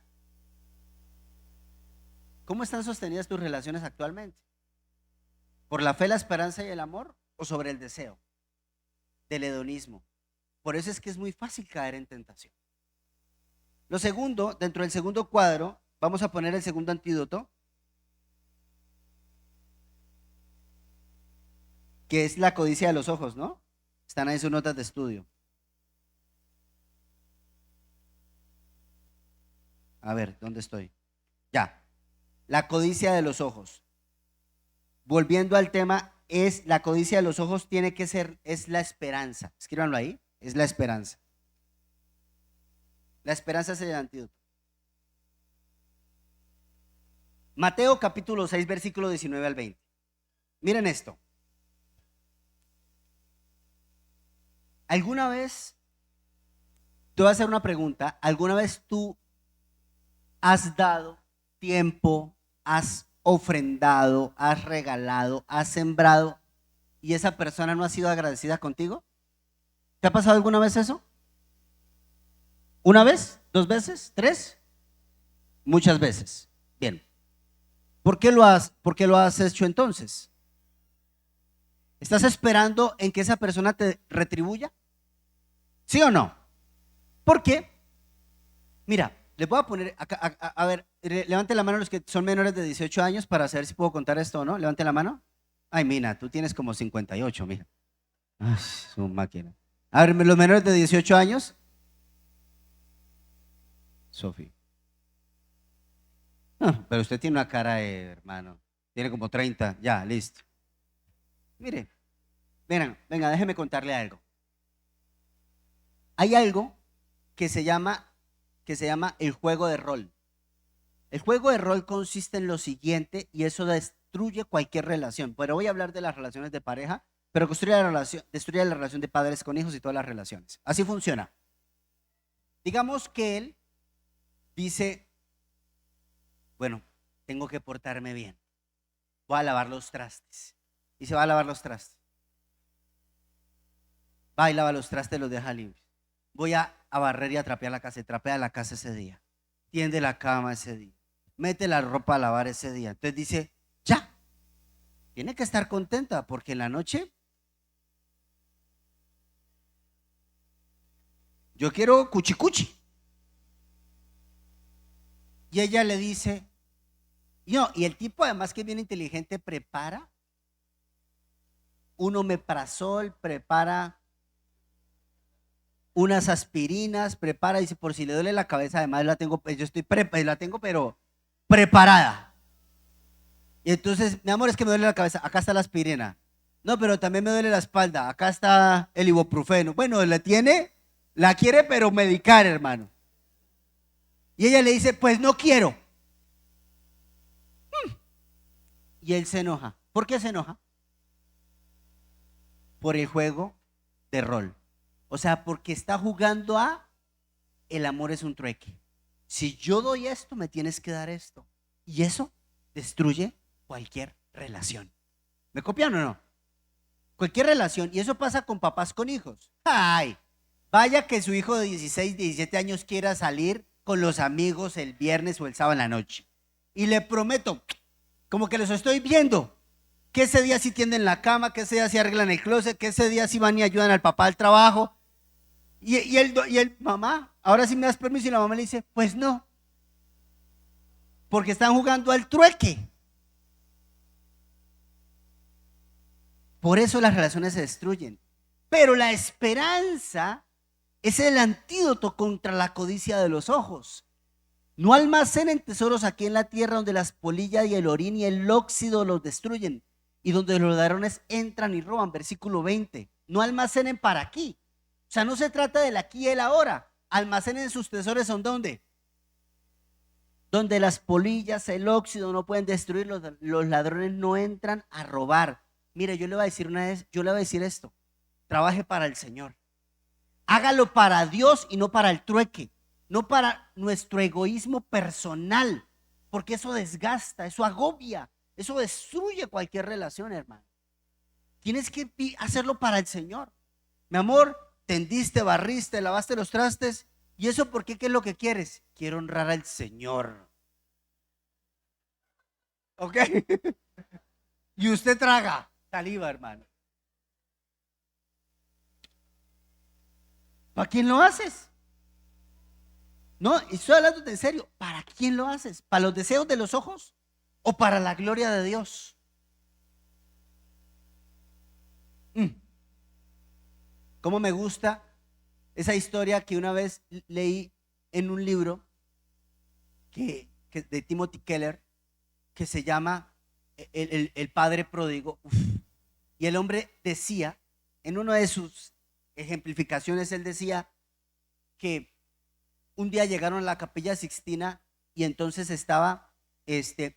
¿Cómo están sostenidas tus relaciones actualmente? ¿Por la fe, la esperanza y el amor o sobre el deseo? Del hedonismo. Por eso es que es muy fácil caer en tentación. Lo segundo, dentro del segundo cuadro, vamos a poner el segundo antídoto, que es la codicia de los ojos, ¿no? Están ahí sus notas de estudio. A ver, ¿dónde estoy? Ya. La codicia de los ojos. Volviendo al tema, es la codicia de los ojos tiene que ser, es la esperanza. Escríbanlo ahí, es la esperanza. La esperanza es el antídoto. Mateo capítulo 6, versículo 19 al 20. Miren esto. ¿Alguna vez, te voy a hacer una pregunta, alguna vez tú has dado tiempo, has ofrendado, has regalado, has sembrado y esa persona no ha sido agradecida contigo? ¿Te ha pasado alguna vez eso? ¿Una vez? ¿Dos veces? ¿Tres? Muchas veces. Bien. ¿Por qué lo has hecho entonces? ¿Estás esperando en que esa persona te retribuya? ¿Sí o no? ¿Por qué? Mira, les voy a poner, a ver, levante la mano los que son menores de 18 años para saber si puedo contar esto o no. Levante la mano. Ay, Mina, tú tienes como 58, mija. Ay, su máquina. A ver, los menores de 18 años. Sofía. Pero usted tiene una cara de hermano. Tiene como 30. Ya, listo. Mire, venga, déjeme contarle algo. Hay algo que se llama el juego de rol. El juego de rol consiste en lo siguiente y eso destruye cualquier relación. Pero voy a hablar de las relaciones de pareja, pero destruye la relación de padres con hijos y todas las relaciones. Así funciona. Digamos que él dice, bueno, tengo que portarme bien. Voy a lavar los trastes. Y se va a lavar los trastes. Va y lava los trastes, los deja limpios. Voy a barrer y a trapear la casa. Y trapea la casa ese día. Tiende la cama ese día. Mete la ropa a lavar ese día. Entonces dice, ya. Tiene que estar contenta porque en la noche yo quiero cuchicuchi. Y ella le dice, no, y el tipo además que es bien inteligente prepara un omeprazol, prepara unas aspirinas, prepara, dice, por si le duele la cabeza, además la tengo, yo la tengo, pero preparada. Y entonces, mi amor, es que me duele la cabeza, acá está la aspirina. No, pero también me duele la espalda, acá está el ibuprofeno. Bueno, la quiere, pero medicar, hermano. Y ella le dice, pues no quiero. Y él se enoja. ¿Por qué se enoja? Por el juego de rol. O sea, porque está jugando a el amor es un trueque. Si yo doy esto, me tienes que dar esto. Y eso destruye cualquier relación. ¿Me copian o no? Cualquier relación. Y eso pasa con papás con hijos. Ay, vaya que su hijo de 16, 17 años quiera salir con los amigos el viernes o el sábado en la noche. Y le prometo, como que los estoy viendo, que ese día sí tienden la cama, que ese día sí arreglan el closet, que ese día sí van y ayudan al papá al trabajo. Y el mamá, ahora sí me das permiso, y la mamá le dice, pues no, porque están jugando al trueque. Por eso las relaciones se destruyen. Pero la esperanza es el antídoto contra la codicia de los ojos. No almacenen tesoros aquí en la tierra donde las polillas y el orín y el óxido los destruyen y donde los ladrones entran y roban. Versículo 20. No almacenen para aquí. O sea, no se trata del aquí y el ahora. Almacenen sus tesoros ¿en dónde? Donde las polillas, el óxido no pueden destruir, los ladrones no entran a robar. Mire, yo le voy a decir una vez, yo le voy a decir esto. Trabaje para el Señor. Hágalo para Dios y no para el trueque, no para nuestro egoísmo personal, porque eso desgasta, eso agobia, eso destruye cualquier relación, hermano. Tienes que hacerlo para el Señor. Mi amor, tendiste, barriste, lavaste los trastes. ¿Y eso por qué? ¿Qué es lo que quieres? Quiero honrar al Señor. ¿Ok? Y usted traga saliva, hermano. ¿Para quién lo haces? No, y estoy hablando en serio. ¿Para quién lo haces? ¿Para los deseos de los ojos o para la gloria de Dios? Mm, ¿Cómo me gusta esa historia que una vez leí en un libro de Timothy Keller que se llama El Padre Pródigo? Uf. Y el hombre decía, en una de sus ejemplificaciones, él decía que un día llegaron a la Capilla Sixtina y entonces estaba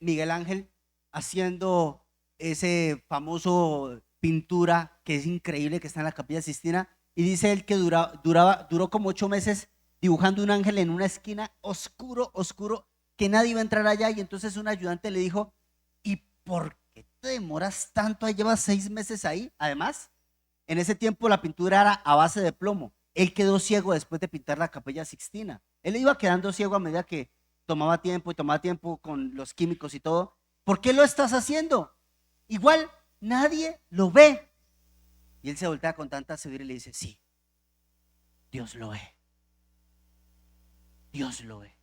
Miguel Ángel haciendo ese famoso pintura que es increíble, que está en la Capilla Sixtina, y dice él que duró como 8 meses dibujando un ángel en una esquina oscuro, oscuro, que nadie iba a entrar allá. Y entonces un ayudante le dijo: ¿y por qué te demoras tanto? Ahí llevas 6 meses ahí. Además, en ese tiempo la pintura era a base de plomo. Él quedó ciego después de pintar la Capilla Sixtina. Él iba quedando ciego a medida que tomaba tiempo y tomaba tiempo con los químicos y todo. ¿Por qué lo estás haciendo? Igual nadie lo ve. Y él se voltea con tanta seguridad y le dice: sí, Dios lo ve. Dios lo ve.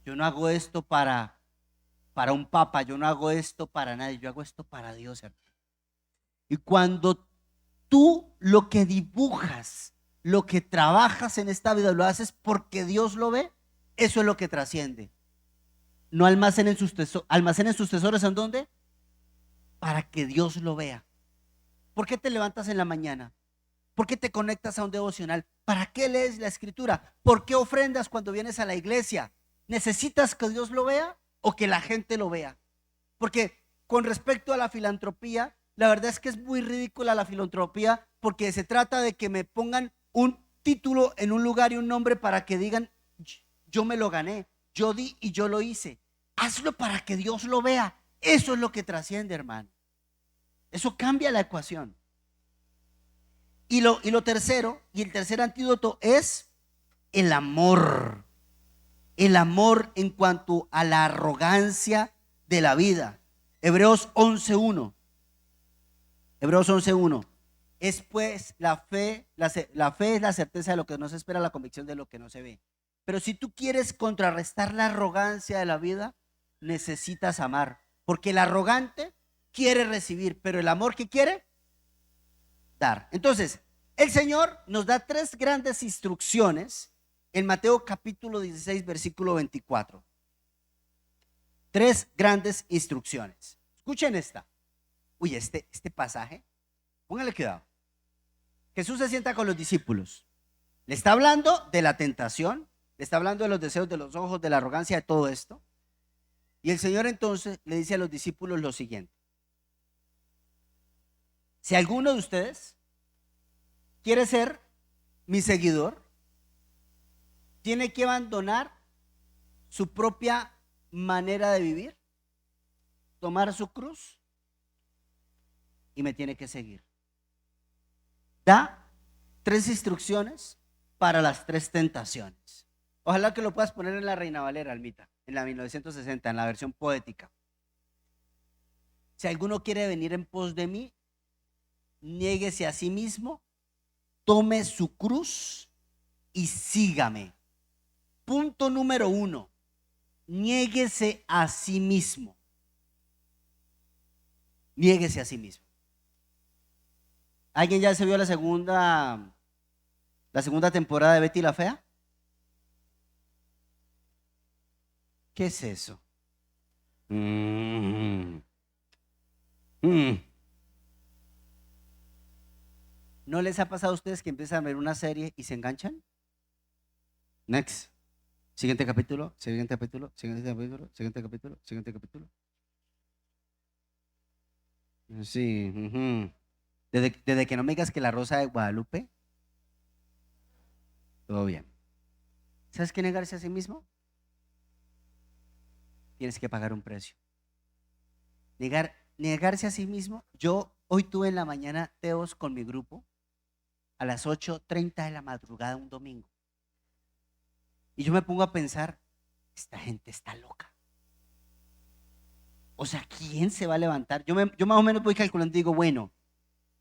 Yo no hago esto para un papa, yo no hago esto para nadie, yo hago esto para Dios, hermano. Y cuando tú lo que dibujas, lo que trabajas en esta vida, lo haces porque Dios lo ve, eso es lo que trasciende. No almacenen sus tesoros ¿en dónde? Para que Dios lo vea. ¿Por qué te levantas en la mañana? ¿Por qué te conectas a un devocional? ¿Para qué lees la escritura? ¿Por qué ofrendas cuando vienes a la iglesia? ¿Necesitas que Dios lo vea o que la gente lo vea? Porque con respecto a la filantropía, la verdad es que es muy ridícula la filantropía, porque se trata de que me pongan un título en un lugar y un nombre para que digan: yo me lo gané, yo di y yo lo hice. Hazlo para que Dios lo vea. Eso es lo que trasciende, hermano. Eso cambia la ecuación. Y lo tercero, y el tercer antídoto es el amor. El amor en cuanto a la arrogancia de la vida. Hebreos 11:1. Hebreos 11:1. Es pues la fe es la certeza de lo que no se espera, la convicción de lo que no se ve. Pero si tú quieres contrarrestar la arrogancia de la vida, necesitas amar. Porque el arrogante quiere recibir, pero el amor que quiere dar. Entonces, el Señor nos da 3 grandes instrucciones en Mateo capítulo 16, versículo 24. 3 grandes instrucciones. Escuchen esta. Uy, este pasaje, póngale cuidado. Jesús se sienta con los discípulos. Le está hablando de la tentación, le está hablando de los deseos de los ojos, de la arrogancia, de todo esto. Y el Señor entonces le dice a los discípulos lo siguiente: si alguno de ustedes quiere ser mi seguidor, tiene que abandonar su propia manera de vivir, tomar su cruz y me tiene que seguir. Da 3 instrucciones para las 3 tentaciones. Ojalá que lo puedas poner en la Reina Valera, Almita, en la 1960, en la versión poética. Si alguno quiere venir en pos de mí, niéguese a sí mismo, tome su cruz y sígame. Punto número 1, niéguese a sí mismo. Niéguese a sí mismo. ¿Alguien ya se vio la segunda temporada de Betty la Fea? ¿Qué es eso? ¿No les ha pasado a ustedes que empiezan a ver una serie y se enganchan? Next. Siguiente capítulo, siguiente capítulo, siguiente capítulo, siguiente capítulo, siguiente capítulo. Sí. Desde que no me digas que La Rosa de Guadalupe, todo bien. ¿Sabes qué negarse a sí mismo? Tienes que pagar un precio. Negarse a sí mismo. Yo hoy tuve en la mañana teos con mi grupo a las 8:30 de la madrugada un domingo. Y yo me pongo a pensar, esta gente está loca. O sea, ¿quién se va a levantar? Yo más o menos voy calculando y digo, bueno,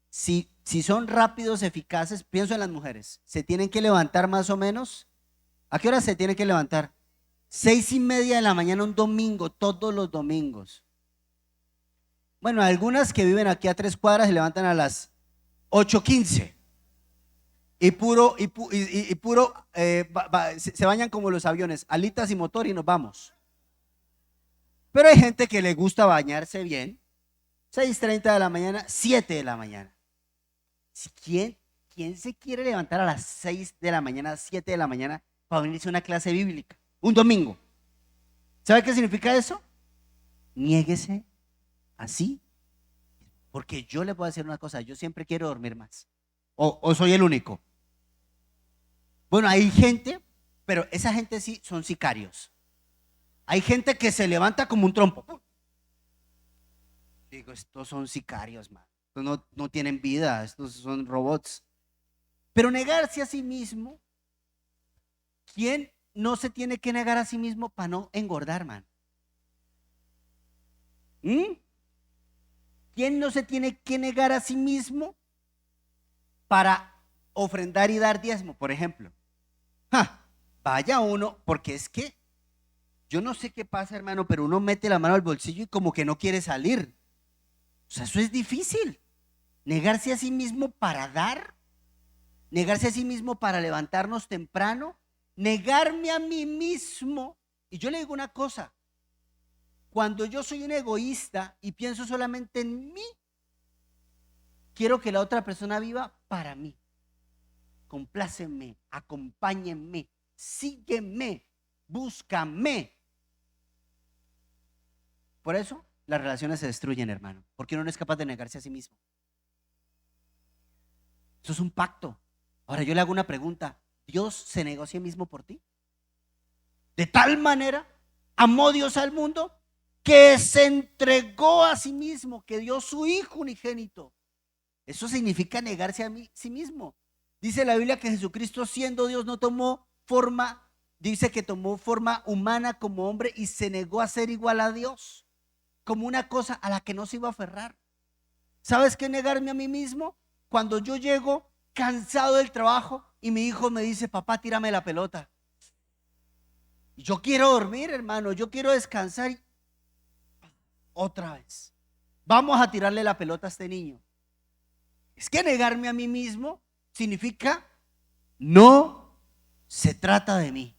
si son rápidos, eficaces, pienso en las mujeres, se tienen que levantar más o menos. ¿A qué hora se tienen que levantar? 6:30 de la mañana un domingo, todos los domingos. Bueno, algunas que viven aquí a 3 cuadras se levantan a las 8:15 y se bañan como los aviones, alitas y motor y nos vamos. Pero hay gente que le gusta bañarse bien, 6:30 de la mañana, 7 de la mañana. ¿Quién se quiere levantar a las 6 de la mañana, 7 de la mañana para venirse a una clase bíblica? Un domingo. ¿Sabe qué significa eso? Niéguese así. Porque yo le puedo decir una cosa, yo siempre quiero dormir más. O soy el único. Bueno, hay gente, pero esa gente sí son sicarios. Hay gente que se levanta como un trompo. Digo, estos son sicarios, man. Estos no tienen vida, estos son robots. Pero negarse a sí mismo, ¿quién no se tiene que negar a sí mismo para no engordar, man? ¿Quién no se tiene que negar a sí mismo para ofrendar y dar diezmo, por ejemplo? Vaya uno, porque es que yo no sé qué pasa, hermano, pero uno mete la mano al bolsillo y como que no quiere salir. O sea, eso es difícil. Negarse a sí mismo para dar, negarse a sí mismo para levantarnos temprano, negarme a mí mismo. Y yo le digo una cosa, cuando yo soy un egoísta y pienso solamente en mí, quiero que la otra persona viva para mí. Compláceme, acompáñenme, sígueme, búscame. Por eso las relaciones se destruyen, hermano, porque uno no es capaz de negarse a sí mismo. Eso es un pacto. Ahora yo le hago una pregunta, ¿Dios se negó a sí mismo por ti? De tal manera amó Dios al mundo que se entregó a sí mismo, que dio su Hijo unigénito. Eso significa negarse a sí mismo. Dice la Biblia que Jesucristo, siendo Dios, no tomó forma, dice que tomó forma humana como hombre y se negó a ser igual a Dios, como una cosa a la que no se iba a aferrar. ¿Sabes qué negarme a mí mismo? Cuando yo llego cansado del trabajo y mi hijo me dice, papá, tírame la pelota. Yo quiero dormir, hermano, yo quiero descansar. Otra vez, vamos a tirarle la pelota a este niño. Es que negarme a mí mismo significa no se trata de mí.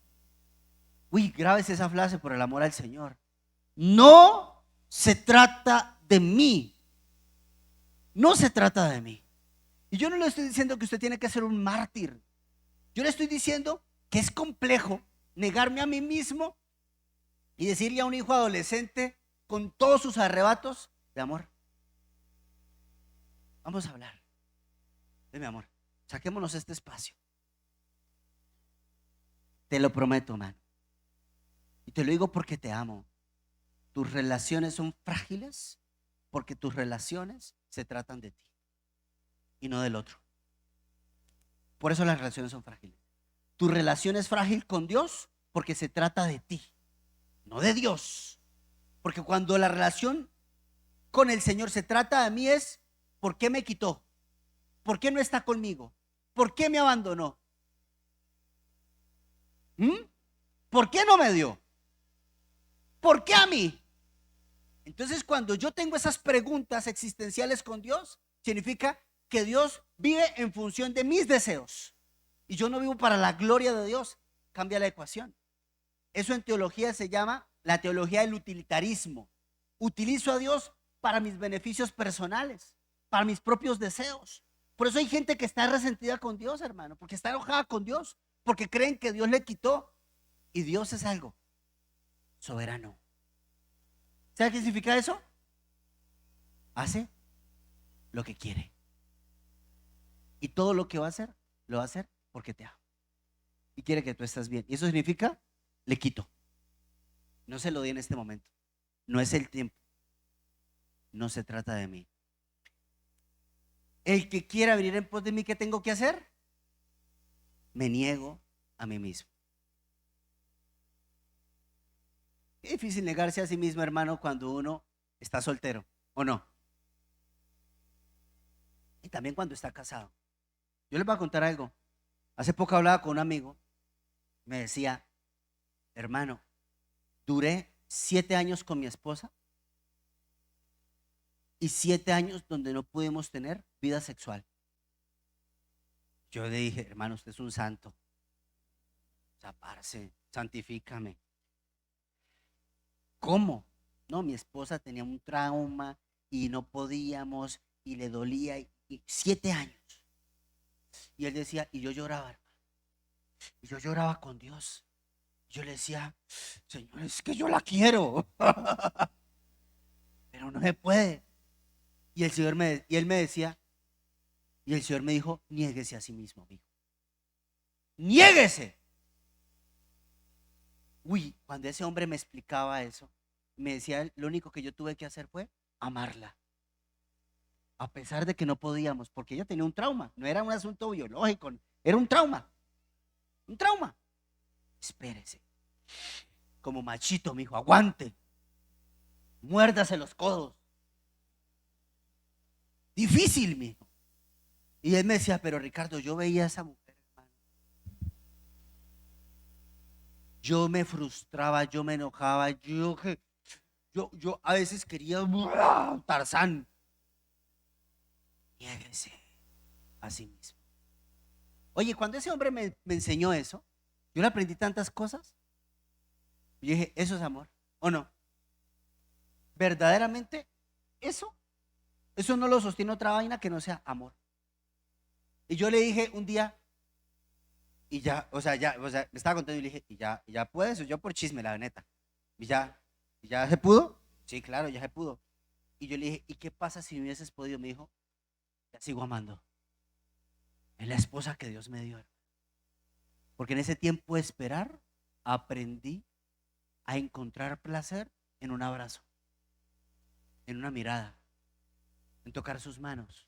Uy, grábese esa frase por el amor al Señor. No se trata de mí. No se trata de mí. Y yo no le estoy diciendo que usted tiene que ser un mártir. Yo le estoy diciendo que es complejo negarme a mí mismo y decirle a un hijo adolescente con todos sus arrebatos de amor, vamos a hablar. Mi amor, saquémonos este espacio. Te lo prometo, man. Y te lo digo porque te amo. Tus relaciones son frágiles porque tus relaciones se tratan de ti y no del otro. Por eso las relaciones son frágiles. Tu relación es frágil con Dios porque se trata de ti, no de Dios. Porque cuando la relación con el Señor se trata de mí es ¿por qué me quitó? ¿Por qué no está conmigo? ¿Por qué me abandonó? ¿Por qué no me dio? ¿Por qué a mí? Entonces, cuando yo tengo esas preguntas existenciales con Dios, significa que Dios vive en función de mis deseos y yo no vivo para la gloria de Dios. Cambia la ecuación. Eso en teología se llama la teología del utilitarismo. Utilizo a Dios para mis beneficios personales, para mis propios deseos. Por eso hay gente que está resentida con Dios, hermano, porque está enojada con Dios, porque creen que Dios le quitó. Y Dios es algo soberano. ¿Sabe qué significa eso? Hace lo que quiere. Y todo lo que va a hacer, lo va a hacer porque te ama. Y quiere que tú estés bien. Y eso significa, le quito. No se lo di en este momento. No es el tiempo. No se trata de mí. El que quiera venir en pos de mí, ¿qué tengo que hacer? Me niego a mí mismo. Es difícil negarse a sí mismo, hermano, cuando uno está soltero, ¿o no? Y también cuando está casado. Yo les voy a contar algo. Hace poco hablaba con un amigo, me decía, hermano, duré 7 años con mi esposa y 7 años donde no pudimos tener vida sexual. Yo le dije, hermano, usted es un santo. O sea, parce, santifícame. ¿Cómo? No, mi esposa tenía un trauma y no podíamos y le dolía y 7 años. Y él decía, y yo lloraba, hermano. Y yo lloraba con Dios. Yo le decía, Señor, es que yo la quiero, pero no se puede. Y él me decía, y el Señor me dijo, niéguese a sí mismo, amigo. Niéguese. Uy, cuando ese hombre me explicaba eso, me decía, lo único que yo tuve que hacer fue amarla. A pesar de que no podíamos, porque ella tenía un trauma, no era un asunto biológico, era un trauma, un trauma. Espérese, como machito, mijo, aguante, muérdase los codos. Difícil, mijo. Y él me decía, pero Ricardo, yo veía a esa mujer, hermano. Yo me frustraba, yo me enojaba, yo a veces quería Tarzán. Niéguese a sí mismo. Oye, cuando ese hombre me enseñó eso, yo le aprendí tantas cosas. Y dije, eso es amor, ¿o no? Verdaderamente, eso no lo sostiene otra vaina que no sea amor. Y yo le dije un día, y ya, me estaba contando y le dije, y ya puedes, yo por chisme, la neta. Y ya se pudo. Sí, claro, ya se pudo. Y yo le dije, ¿y qué pasa si no hubieses podido? Me dijo, ya sigo amando. Es la esposa que Dios me dio. Porque en ese tiempo de esperar, aprendí a encontrar placer en un abrazo, en una mirada, en tocar sus manos.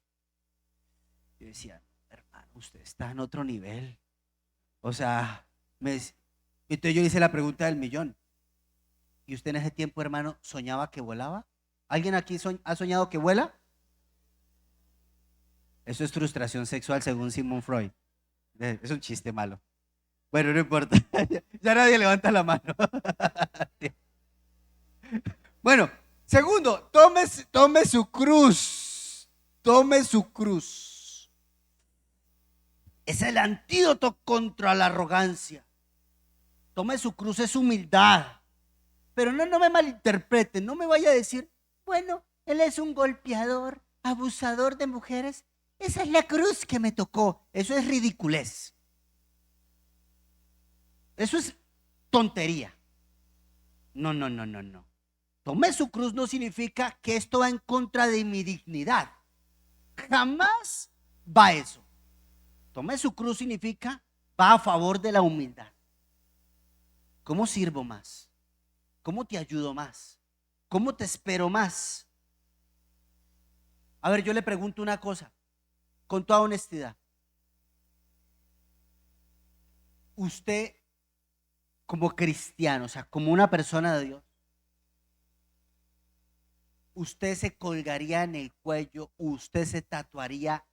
Yo decía, hermano, usted está en otro nivel. O sea, entonces yo hice la pregunta del millón. ¿Y usted en ese tiempo, hermano, soñaba que volaba? ¿Alguien aquí ha soñado que vuela? Eso es frustración sexual según Sigmund Freud. Es un chiste malo. Bueno, no importa. Ya nadie levanta la mano. Bueno, segundo, tome su cruz. Tome su cruz. Es el antídoto contra la arrogancia. Tome su cruz, es humildad. Pero no me malinterpreten, no me vaya a decir, bueno, él es un golpeador, abusador de mujeres. Esa es la cruz que me tocó. Eso es ridiculez. Eso es tontería. No, no, no, no, no. Tomé su cruz no significa que esto va en contra de mi dignidad. Jamás va eso. Tomé su cruz significa va a favor de la humildad. ¿Cómo sirvo más? ¿Cómo te ayudo más? ¿Cómo te espero más? A ver, yo le pregunto una cosa, con toda honestidad. Usted, como cristiano, o sea, como una persona de Dios, usted se colgaría en el cuello, usted se tatuaría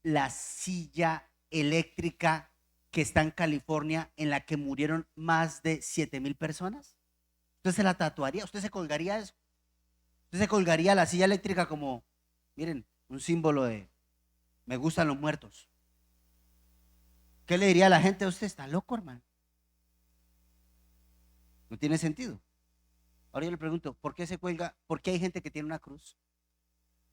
la silla eléctrica que está en California en la que murieron más de 7,000 personas. ¿Usted se la tatuaría? ¿Usted se colgaría eso? ¿Usted se colgaría la silla eléctrica como, miren, un símbolo de me gustan los muertos? ¿Qué le diría a la gente? Usted está loco, hermano. No tiene sentido. Ahora yo le pregunto, ¿por qué se cuelga? ¿Por qué hay gente que tiene una cruz?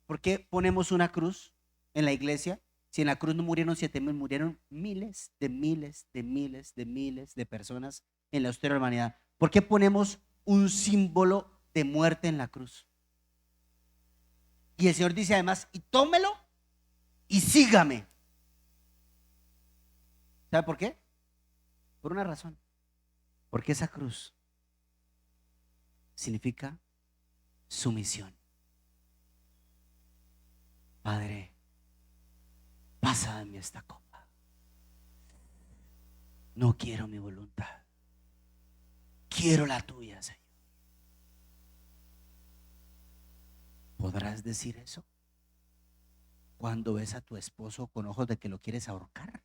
¿Por qué ponemos una cruz en la iglesia? Si en la cruz no murieron 7,000, murieron miles de miles de miles de miles de personas en la historia de la humanidad. ¿Por qué ponemos un símbolo de muerte en la cruz? Y el Señor dice además, y tómelo y sígame. ¿Sabe por qué? Por una razón. Porque esa cruz significa sumisión. Padre, pasa de mí esta copa. No quiero mi voluntad. Quiero la tuya, Señor. ¿Podrás decir eso cuando ves a tu esposo con ojos de que lo quieres ahorcar?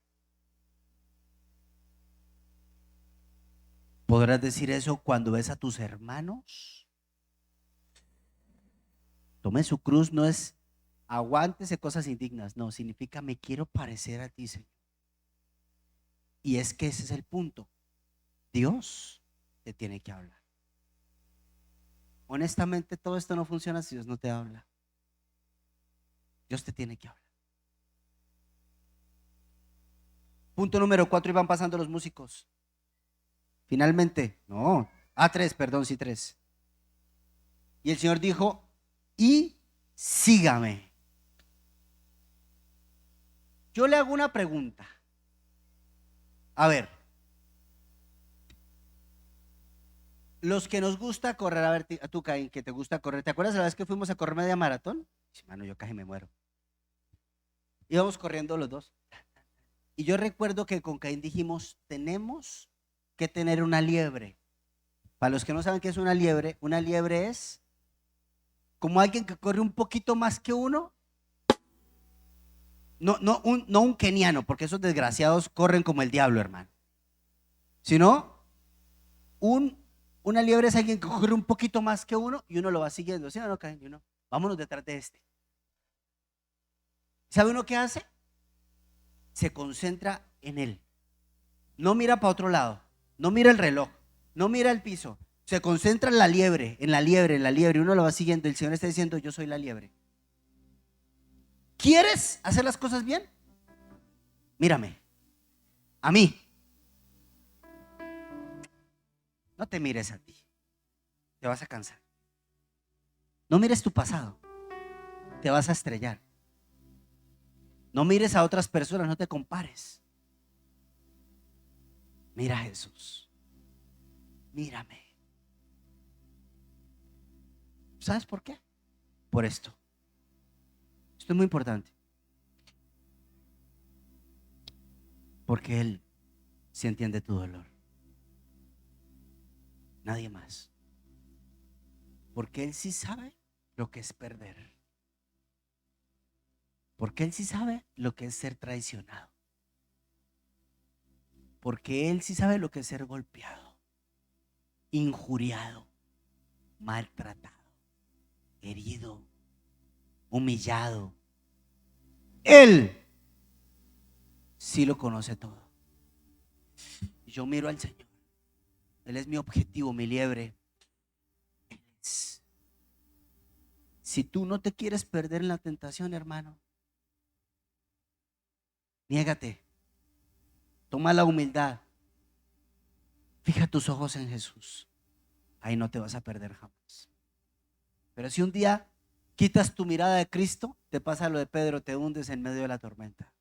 ¿Podrás decir eso cuando ves a tus hermanos? Tome su cruz, no es aguántese cosas indignas, no, significa me quiero parecer a ti, Señor. Y es que ese es el punto. Dios te tiene que hablar. Honestamente, todo esto no funciona si Dios no te habla. Dios te tiene que hablar. Punto número 4, y van pasando los músicos. Finalmente, no, A3, perdón, sí, 3. Y el Señor dijo, y sígame. Yo le hago una pregunta. A ver, los que nos gusta correr, a ver, a tú, Caín, que te gusta correr, ¿te acuerdas de la vez que fuimos a correr media maratón? Mano, yo casi me muero. Íbamos corriendo los dos. Y yo recuerdo que con Caín dijimos, tenemos que tener una liebre. Para los que no saben qué es una liebre es como alguien que corre un poquito más que uno. No un keniano, porque esos desgraciados corren como el diablo, hermano. Sino una liebre es alguien que corre un poquito más que uno y uno lo va siguiendo. ¿Sí o no, Caín? Uno, vámonos detrás de este. ¿Sabe uno qué hace? Se concentra en él. No mira para otro lado. No mira el reloj. No mira el piso. Se concentra en la liebre, en la liebre, en la liebre. Y uno lo va siguiendo. El Señor está diciendo, yo soy la liebre. ¿Quieres hacer las cosas bien? Mírame. A mí. No te mires a ti. Te vas a cansar. No mires tu pasado. Te vas a estrellar. No mires a otras personas. No te compares. Mira a Jesús. Mírame. ¿Sabes por qué? Por esto. Esto es muy importante. Porque Él sí entiende tu dolor. Nadie más. Porque Él sí sabe lo que es perder. Porque Él sí sabe lo que es ser traicionado. Porque Él sí sabe lo que es ser golpeado, injuriado, maltratado, herido, humillado. Él sí lo conoce todo. Y yo miro al Señor. Él es mi objetivo, mi liebre. Él es. Si tú no te quieres perder en la tentación, hermano, niégate. Toma la humildad. Fija tus ojos en Jesús. Ahí no te vas a perder jamás. Pero si un día quitas tu mirada de Cristo, te pasa lo de Pedro, te hundes en medio de la tormenta.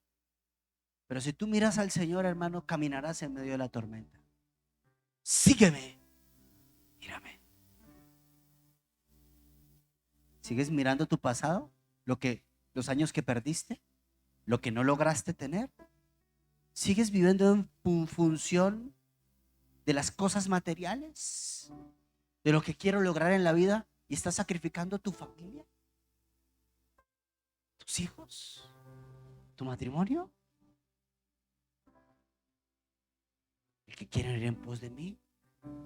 Pero si tú miras al Señor, hermano, caminarás en medio de la tormenta. Sígueme. Mírame. ¿Sigues mirando tu pasado? Los años que perdiste, lo que no lograste tener. ¿Sigues viviendo en función de las cosas materiales? ¿De lo que quiero lograr en la vida? ¿Y estás sacrificando tu familia? ¿Tus hijos? ¿Tu matrimonio? El que quiere ir en pos de mí,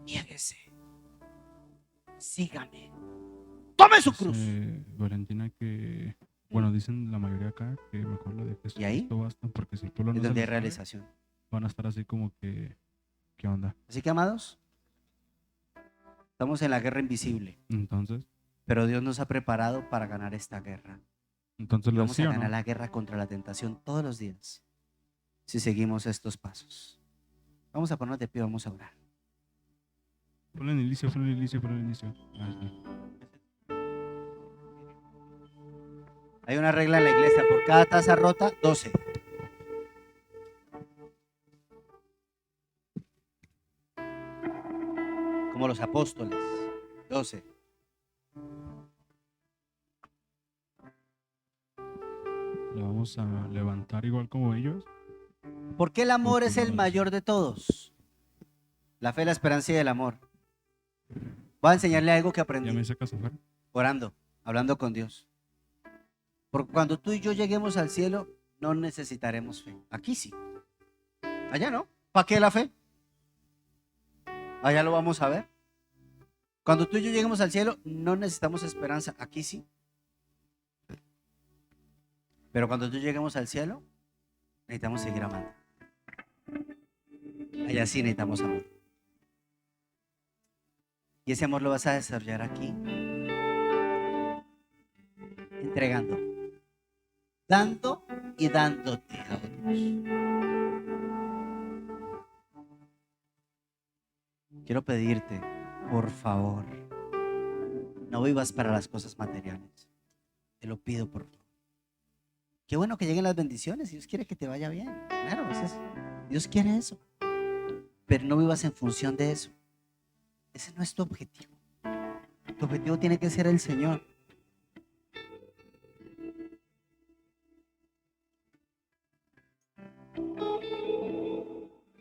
niéguese. Sígame. Tome su cruz. Valentina, que bueno, dicen la mayoría acá que mejor lo de ¿Y ahí? Jesucristo basta, porque si tú lo Es no se donde lo hay sabes, realización. van a estar así como que, ¿qué onda? Así que, amados, Estamos en la guerra invisible, Entonces, pero Dios nos ha preparado para ganar esta guerra. entonces Vamos sí a o ganar no. la guerra contra la tentación todos los días si seguimos estos pasos. Vamos a ponernos de pie, vamos a orar. Ponle en inicio, ponle en inicio, ponle en inicio. Sí. Hay una regla en la iglesia, por cada taza rota, 12. Como los apóstoles, 12. Lo vamos a levantar igual como ellos. ¿Por qué el amor es el Continuamos. mayor de todos? La fe, la esperanza y el amor. Voy a enseñarle algo que Ya aprendí me sacas afuera. orando, hablando con Dios. Porque cuando tú y yo lleguemos al cielo, no necesitaremos fe. Aquí sí. Allá no. ¿Para qué la fe? Allá lo vamos a ver. Cuando tú y yo lleguemos al cielo, no necesitamos esperanza. Aquí sí. Pero cuando tú lleguemos al cielo, necesitamos seguir amando. Allá sí necesitamos amor. Y ese amor lo vas a desarrollar aquí. Entregando. Dando y dándote a otros. Quiero pedirte, por favor, no vivas para las cosas materiales. Te lo pido, por favor. Qué bueno que lleguen las bendiciones. Dios quiere que te vaya bien. Claro, Dios quiere eso. Pero no vivas en función de eso. Ese no es tu objetivo. Tu objetivo tiene que ser el Señor.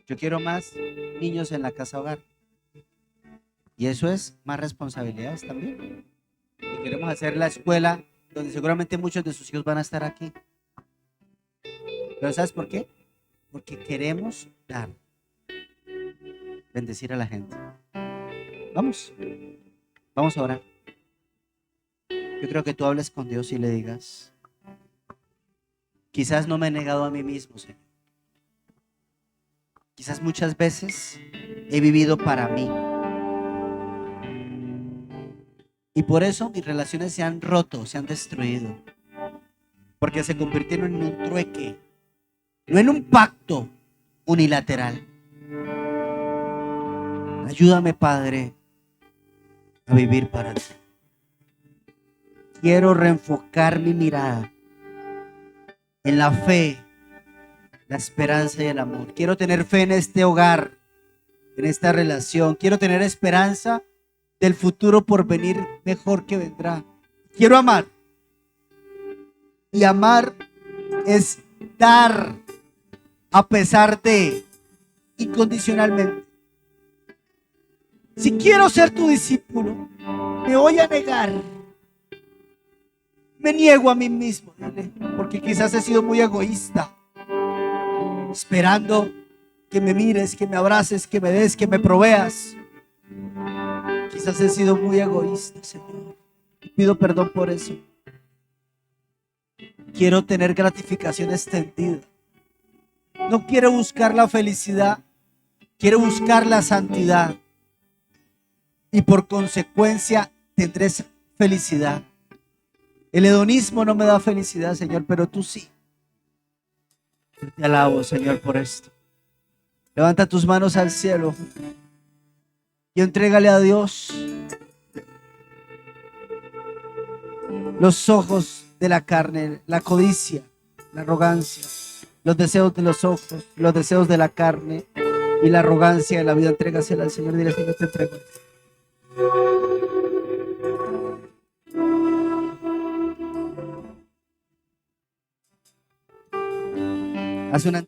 Yo quiero más niños en la casa hogar. Y eso es más responsabilidades también. Y queremos hacer la escuela donde seguramente muchos de sus hijos van a estar aquí. Pero ¿sabes por qué? Porque queremos dar, bendecir a la gente. Vamos a orar. Yo creo que tú hables con Dios y le digas, quizás no me he negado a mí mismo, Señor. Quizás muchas veces he vivido para mí. Y por eso mis relaciones se han roto, se han destruido. Porque se convirtieron en un trueque, no en un pacto unilateral. Ayúdame, Padre, a vivir para ti. Quiero reenfocar mi mirada en la fe, la esperanza y el amor. Quiero tener fe en este hogar, en esta relación. Quiero tener esperanza del futuro por venir mejor que vendrá. Quiero amar. Y amar es dar a pesar de, incondicionalmente. Si quiero ser tu discípulo, me voy a negar. Me niego a mí mismo, dile, porque quizás he sido muy egoísta, esperando que me mires, que me abraces, que me des, que me proveas. Quizás he sido muy egoísta, Señor. Pido perdón por eso. Quiero tener gratificación extendida. No quiero buscar la felicidad, quiero buscar la santidad. Y por consecuencia tendré felicidad. El hedonismo no me da felicidad, Señor, pero tú sí. Yo te alabo, Señor, por esto. Levanta tus manos al cielo y entrégale a Dios los ojos de la carne, la codicia, la arrogancia, los deseos de los ojos, los deseos de la carne y la arrogancia de la vida. Entrégasela al Señor. Dile, Señor, te entrego. Haz una